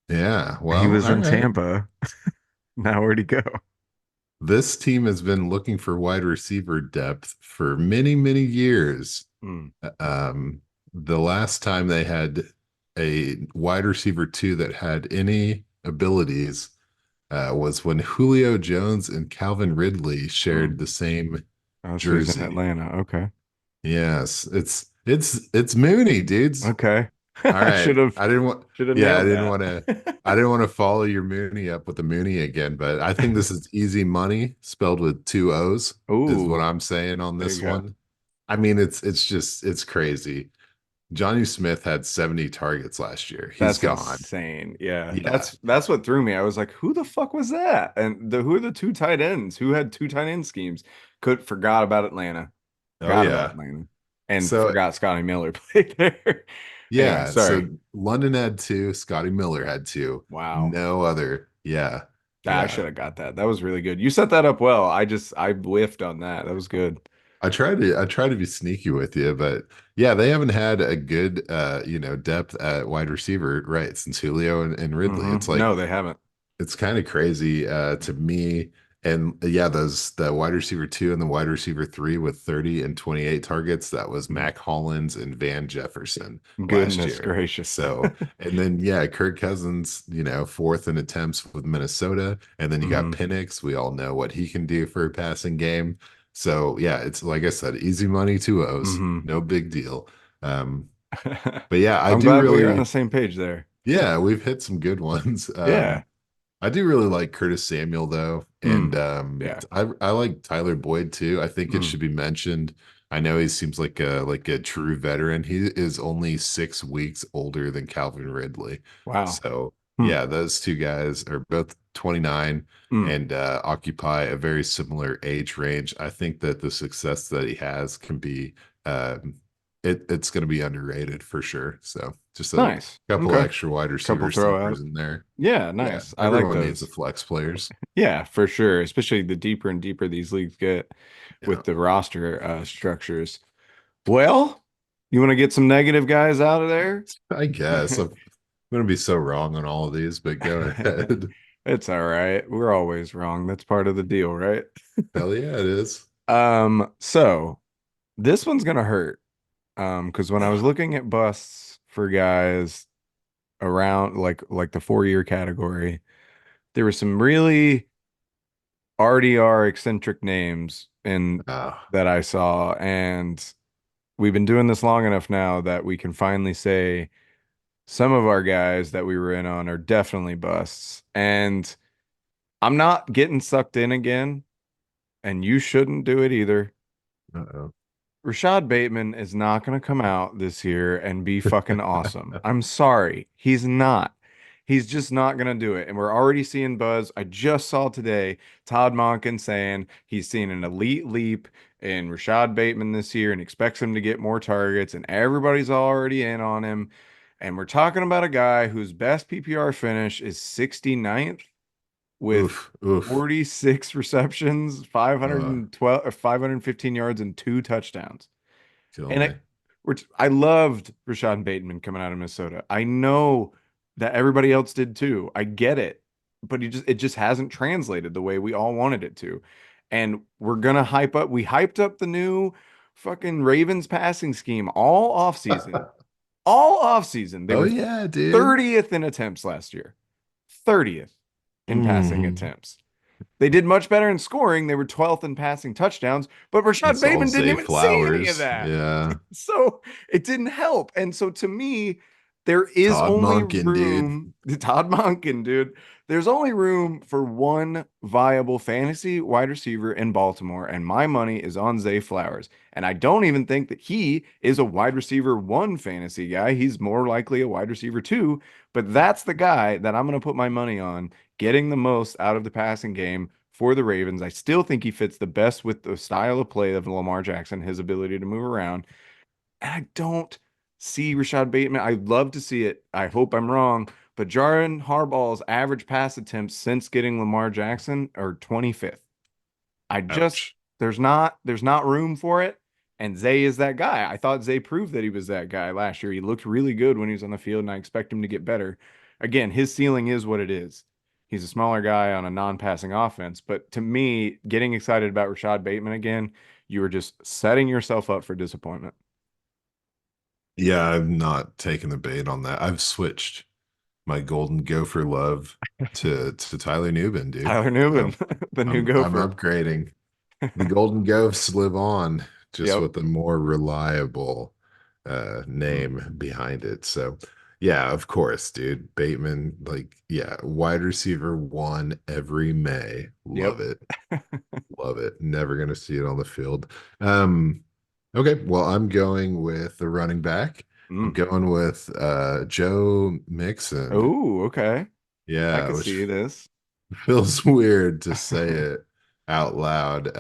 Yeah, He well, was all in right. Tampa. Now where'd he go? This team has been looking for wide receiver depth for many, many years. Hmm. Um, the last time they had a wide receiver two that had any abilities was when Julio Jones and Calvin Ridley Hmm. shared the same Oh, so he's in jersey. Atlanta. Okay. Yes, it's Mooney, dudes. Okay. All I right. I didn't want should have yeah, nailed that. I didn't want to follow your Mooney up with the Mooney again, but I think this is easy money spelled with two O's is what Ooh, I'm saying on there this you go. one. I mean, it's crazy. Johnny Smith had 70 targets last year. He's That's gone. insane. Yeah, Yeah. that's what threw me. I was like, who the fuck was that? And who are the two tight ends? Who had two tight end schemes? Forgot about Atlanta. Oh Forgot about yeah. Atlanta. And So forgot Scotty Miller played there. Anyway, yeah, so sorry. London had two, Scotty Miller had two. Wow. No other. Yeah. I Yeah. should have got that. That was really good. You set that up well. I whiffed on that. That was good. I try to be sneaky with you, but yeah, they haven't had a good depth at wide receiver, right, since Julio and Ridley. It's like No, they haven't. it's kind of crazy to me. And yeah, those the wide receiver two and the wide receiver three with 30 and 28 targets, that was Mhm. Mac Hollins and Van Jefferson last Goodness year. gracious. So, and then yeah, Kirk Cousins, fourth in attempts with Minnesota. And then you got Hmm. Penix. We all know what he can do for a passing game. So yeah, it's like I said, easy money, two O's, Hmm. no big deal. Um, but yeah, I I'm do glad we are on the really, same page there. yeah, we've hit some good ones. Yeah. I do really like Curtis Samuel though, and Mm. Yeah. I like Tyler Boyd too. I think it Mm. should be mentioned. I know he seems like a true veteran. He is only 6 weeks older than Calvin Ridley. Wow. So Hmm. yeah, those two guys are both 29 Mm. and occupy a very similar age range. I think that the success that he has can be it's going to be underrated for sure. So just a Nice. couple of Okay. extra wide Couple receiver throw sleepers out. in there. Yeah, Yeah, nice. I like everyone needs the those. flex players. Yeah, for sure. Especially the deeper and deeper these leagues get Yeah, with the roster structures. Well, you want to get some negative guys out of there? I guess I'm going to be so wrong on all of these, but go ahead. It's all right. We're always wrong. That's part of the deal, right? Hell yeah, it is. So this one's gonna hurt. Because when I was Ah, looking at busts for guys around like the 4 year category, there were some really RDR eccentric names in ah, that I saw, and we've been doing this long enough now that we can finally say some of our guys that we were in on are definitely busts. And I'm not getting sucked in again, and you shouldn't do it either. uh-oh. Rashad Bateman is not going to come out this year and be fucking awesome. I'm sorry. He's not. He's just not going to do it. And we're already seeing buzz. I just saw today Todd Monken saying he's seen an elite leap in Rashad Bateman this year and expects him to get more targets. And everybody's already in on him. And we're talking about a guy whose best PPR finish is 69th with Oof, oof. 46 receptions, Uh, 512 or 515 yards and two touchdowns. kill And me. I loved Rashad Bateman coming out of Minnesota. I know that everybody else did too. I get it, but it just hasn't translated the way we all wanted it to. And we're gonna hype up. We hyped up the new fucking Ravens passing scheme all offseason. All offseason. They Oh were yeah, dude. 30th in attempts last year. 30th in passing Mm, attempts. They did much better in scoring. They were 12th in passing touchdowns, but Rashad let's all Bateman didn't say even see any of flowers. that. Yeah. So it didn't help. And so to me, There is Todd only Monken, dude. room, Todd Monken, dude. There's only room for one viable fantasy wide receiver in Baltimore, and my money is on Zay Flowers. And I don't even think that he is a wide receiver one fantasy guy. He's more likely a wide receiver two, but that's the guy that I'm going to put my money on getting the most out of the passing game for the Ravens. I still think he fits the best with the style of play of Lamar Jackson, his ability to move around. And I don't see Rashad Bateman. I'd love to see it. I hope I'm wrong. But Jaron Harbaugh's average pass attempts since getting Lamar Jackson are 25th. I just Ouch. there's not room for it. And Zay is that guy. I thought Zay proved that he was that guy last year. He looked really good when he was on the field, and I expect him to get better. Again, his ceiling is what it is. He's a smaller guy on a non-passing offense. But to me, getting excited about Rashad Bateman again, you were just setting yourself up for disappointment. Yeah, I'm not taking the bait on that. I've switched my golden gopher love to Tyler Newbin, dude. Tyler Newman, So the new I'm gopher. upgrading. The golden ghosts live on, just Yep. with a more reliable name Mhm. behind it. So yeah, of course, dude. Bateman, like, yeah, wide receiver one every May. Love Yep. it. Love it. Never gonna see it on the field. Um, okay, well, I'm going with the running back. I'm Mm. going with Joe Mixon. Oh, okay. I Yeah, could which see this. feels weird to say it out loud.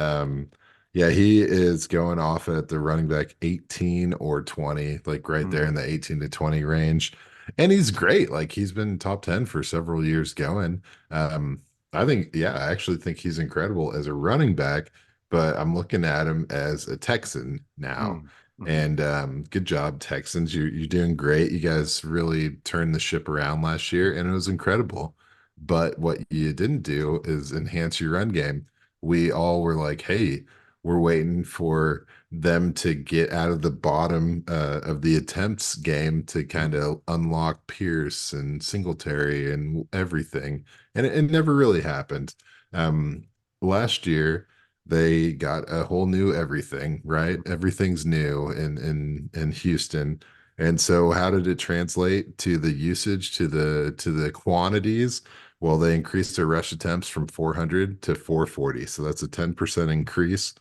Yeah, he is going off at the running back 18 or 20, like right there in Mhm. the 18 to 20 range. And he's great. Like he's been top 10 for several years going. Um, I think, yeah, I actually think he's incredible as a running back, but I'm looking at him as a Texan now. Mm. Mhm. And good job, Texans. You're doing great. You guys really turned the ship around last year, and it was incredible. But what you didn't do is enhance your run game. We all were like, hey, we're waiting for them to get out of the bottom of the attempts game to kind Mhm. of unlock Pierce and Singletary and everything. And it never really happened. Um, Last year, they got a whole new everything, right? Everything's new in Houston. And so how did it translate to the usage, to the quantities? Well, they increased their rush attempts from 400 to 440. So that's a 10% increase.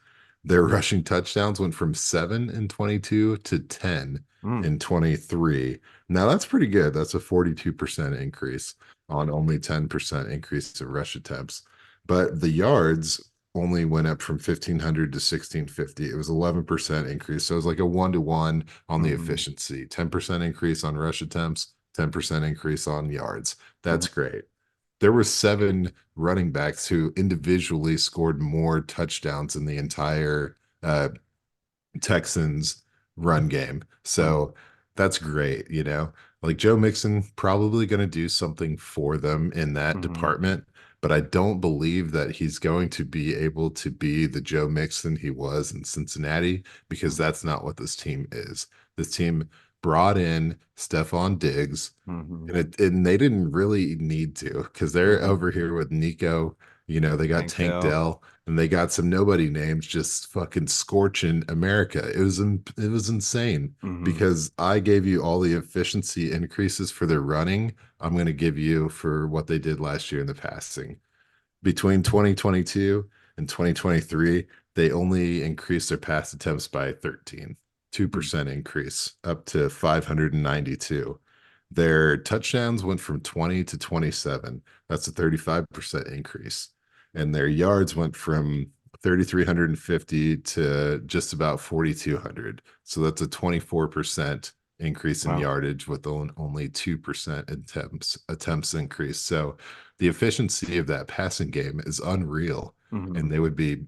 Their rushing touchdowns went from 7 in 22 to 10 Mm. in 23. Now that's pretty good. That's a 42% increase on only 10% increase of rush attempts. But the yards only went up from 1500 to 1650. It was 11% increase. So it was like a 1-to-1 on the Mhm. efficiency. 10% increase on rush attempts, 10% increase on yards. That's Mhm. great. There were 7 running backs who individually scored more touchdowns in the entire Texans run game. Mhm. So that's great, you know. Like Joe Mixon probably going to do something for them in that Mhm. department, but I don't believe that he's going to be able to be the Joe Mixon he was in Cincinnati because Mhm. that's not what this team is. This team brought in Stephon Diggs Mhm. and they didn't really need to because they're Mhm. over here with Nico. You know, they got Tank Tank Dell. Dell and they got some nobody names just fucking scorching America. It was insane Mhm. because I gave you all the efficiency increases for their running. I'm going to give you for what they did last year in the passing. Between 2022 and 2023, they only increased their pass attempts by 13, Mhm. 2% increase up to 592. Their touchdowns went from 20 to 27. That's a 35% increase. And their yards went from 3,350 to just about 4,200. So that's a 24% increase in Wow. yardage with only 2% attempts increase. So the efficiency of that passing game is unreal. And Mhm. they would be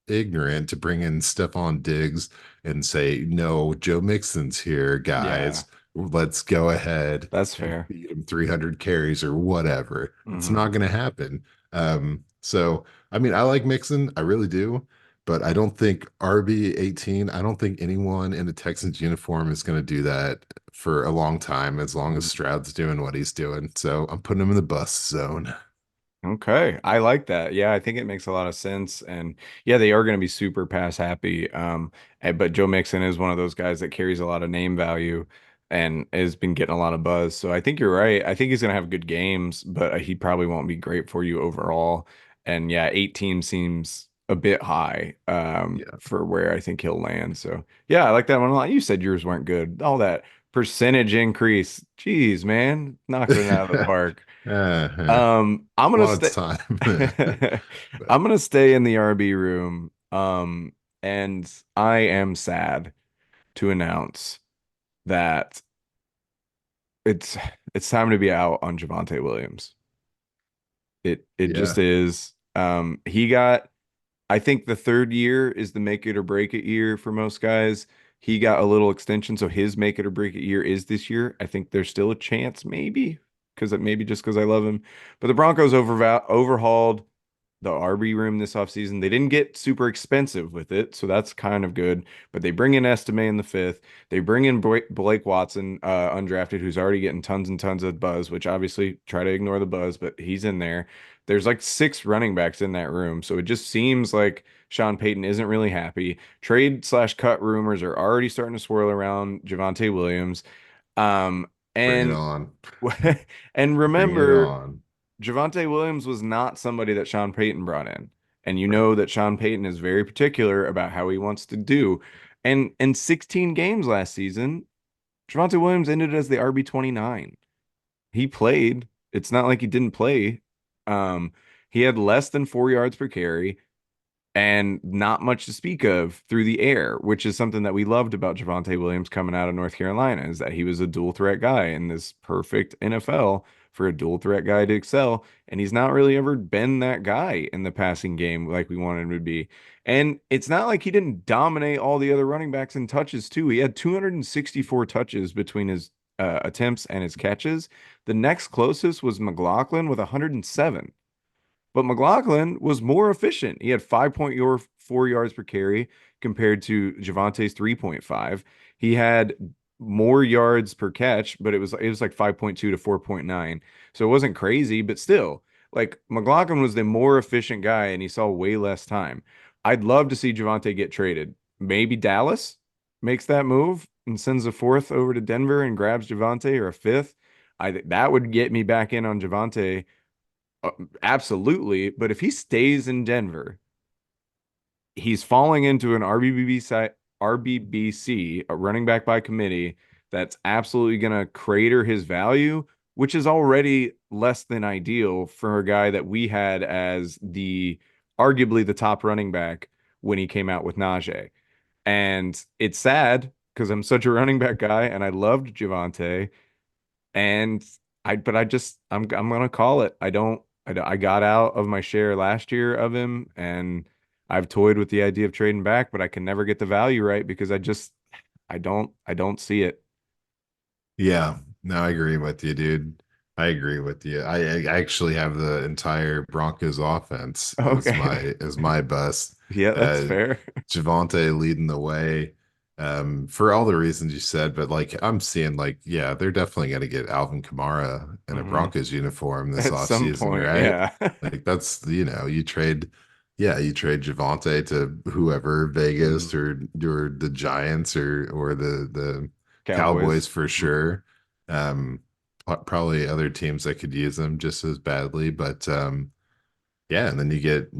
ignorant to bring in Stephon Diggs and say, no, Joe Mixon's here, Yeah, guys. Let's go ahead that's and fair. feed him 300 carries or whatever. It's Mhm. not going to happen. So, I mean, I like Mixon. I really do. But I don't think RB 18, I don't think anyone in a Texans uniform is going to do that for a long time, as long as Mhm. Stroud's doing what he's doing. So I'm putting him in the bust zone. Okay, I like that. Yeah, I think it makes a lot of sense, and yeah, they are going to be super pass happy. But Joe Mixon is one of those guys that carries a lot of name value. and has been getting a lot of buzz. So I think you're right. I think he's going to have good games, but he probably won't be great for you overall. And yeah, 18 seems a bit high Yeah. for where I think he'll land. So yeah, I like that one a lot. You said yours weren't good. All that percentage increase. Jeez, man, knocking it out of the park. I'm A gonna lot of stay. time. But I'm gonna stay in the RB room. And I am sad to announce that it's it's time to be out on Javonte Williams. It just yeah, is. He got, I think the third year is the make it or break it year for most guys. He got a little extension, so his make it or break it year is this year. I think there's still a chance, maybe, maybe just because I love him. But the Broncos overhauled the RB room this offseason. They didn't get super expensive with it, so that's kind of good. But they bring in Estime in the fifth. They bring in Blake Watson, undrafted, who's already getting tons and tons of buzz, which obviously try to ignore the buzz, but he's in there. There's like six running backs in that room. So it just seems like Sean Payton isn't really happy. Trade slash cut rumors are already starting to swirl around Javonte Williams. Um, bring it and on. and Bring it remember, on. Javonte Williams was not somebody that Sean Payton brought in. And you know that Sean Payton is very particular about how he wants to do. And in 16 games last season, Javonte Williams ended as the RB 29. He played. It's not like he didn't play. Um, he had less than 4 yards per carry and not much to speak of through the air, which is something that we loved about Javonte Williams coming out of North Carolina, is that he was a dual threat guy in this perfect NFL for a dual threat guy to excel. And he's not really ever been that guy in the passing game like we wanted him to be. And it's not like he didn't dominate all the other running backs in touches, too. He had 264 touches between his attempts and his catches. The next closest was McLaughlin with 107. But McLaughlin was more efficient. He had 5.4 yards per carry compared to Javante's 3.5. He had more yards per catch, but it was like 5.2 to 4.9. So it wasn't crazy, but still, like McLaughlin was the more efficient guy and he saw way less time. I'd love to see Javante get traded. Maybe Dallas makes that move and sends a fourth over to Denver and grabs Javante, or a fifth. I think that would get me back in on Javante. uh, Absolutely, but if he stays in Denver, he's falling into an RBBC, a running back by committee, that's absolutely going to crater his value, which is already less than ideal for a guy that we had as the arguably the top running back when he came out with Najee. And it's sad because I'm such a running back guy and I loved Javante, and I'm gonna call it. I got out of my share last year of him, and I've toyed with the idea of trading back, but I can never get the value right because I don't see it. Yeah, no, I agree with you, dude. I agree with you. I actually have the entire Broncos offense Okay. as my bust. Yeah, that's Uh fair. Javante leading the way for all the reasons you said, but like I'm seeing like, yeah, they're definitely gonna get Alvin Kamara in a Hmm. Broncos uniform this At some offseason, point, right? yeah. Like that's you trade you trade Javante to whoever, Vegas Mhm. or the Giants or the Cowboys Cowboys. for Mhm. sure. Um, Probably other teams that could use them just as badly, but yeah, and then you get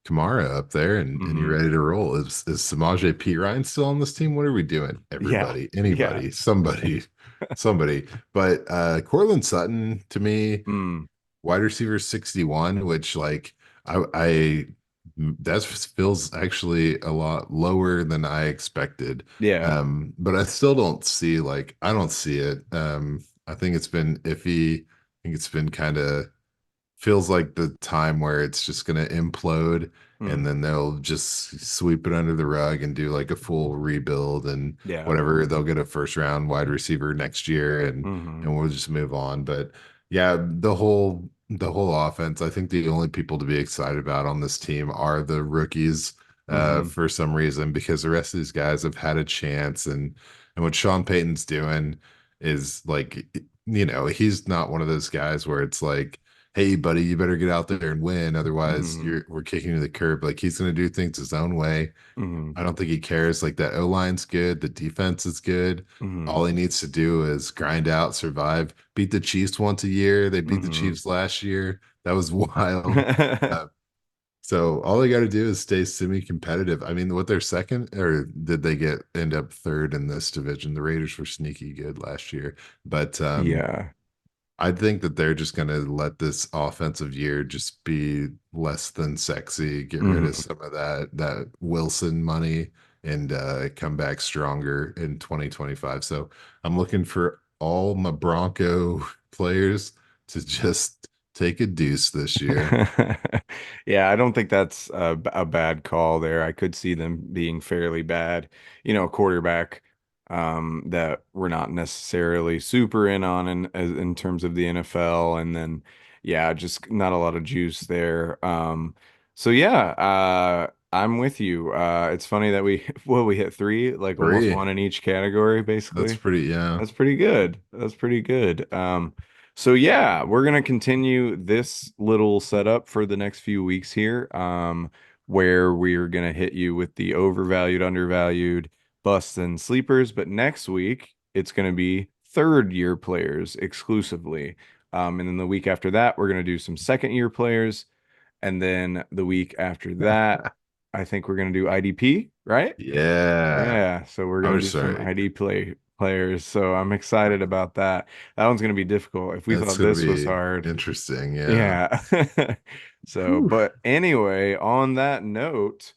Kamara up there and you're Mhm. ready to roll. Is Samaje P. Ryan still on this team? What are we doing? Yeah. Everybody, Yeah. anybody, somebody, somebody. But Cortland Sutton to me, Mm. wide receiver 61, which like I that feels actually a lot lower than I expected. Yeah. But I still don't see I don't see it. I think it's been iffy. I think it's been kind of feels like the time where it's just going to implode and Mm. then they'll just sweep it under the rug and do like a full rebuild and Yeah. whatever. They'll get a first round wide receiver next year Hmm. and we'll just move on. But yeah, the whole offense, I think the only people to be excited about on this team are the rookies Hmm. for some reason because the rest of these guys have had a chance and what Sean Payton's doing is like he's not one of those guys where it's like hey, buddy, you better get out there and win. Otherwise, Hmm. we're kicking you to the curb. Like he's going to do things his own way. Hmm. I don't think he cares. Like that O line's good. The defense is good. Hmm. All he needs to do is grind out, survive, beat the Chiefs once a year. They beat the Hmm. Chiefs last year. That was wild. Uh, so all they got to do is stay semi-competitive. I mean, what they're second, or did they get end up third in this division? The Raiders were sneaky good last year, but Yeah. I think that they're just going to let this offensive year just be less than sexy, get rid of Hmm. some of that Wilson money and come back stronger in 2025. So I'm looking for all my Bronco players to just take a deuce this year. Yeah, I don't think that's a bad call there. I could see them being fairly bad. Quarterback that we're not necessarily super in on in terms of the NFL, and then yeah, just not a lot of juice there. So yeah, I'm with you. It's funny that we well we hit three, like almost Three. one in each category, That's basically. pretty, yeah. That's pretty good. That's pretty good. So yeah, we're gonna continue this little setup for the next few weeks here, where we're gonna hit you with the overvalued, undervalued, busts and sleepers. But next week it's gonna be third year players exclusively. And then the week after that, we're gonna do some second year players, and then the week after that, I think we're gonna do IDP, right? Yeah. Yeah, so we're gonna I'm do some sorry. players. So I'm excited about that. That one's gonna be difficult. If we That's thought going to this was be hard, interesting. Yeah. yeah. So, Whew. but anyway, on that note,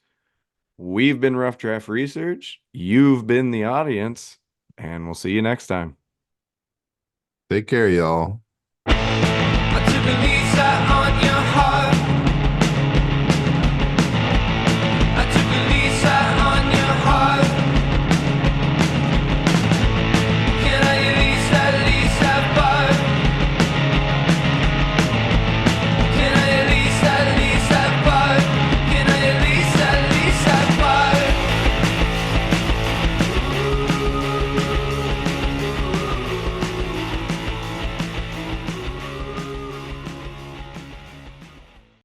we've been Rough Draft Research. You've been the audience, and we'll see you next time. Take care, y'all. I took a lease out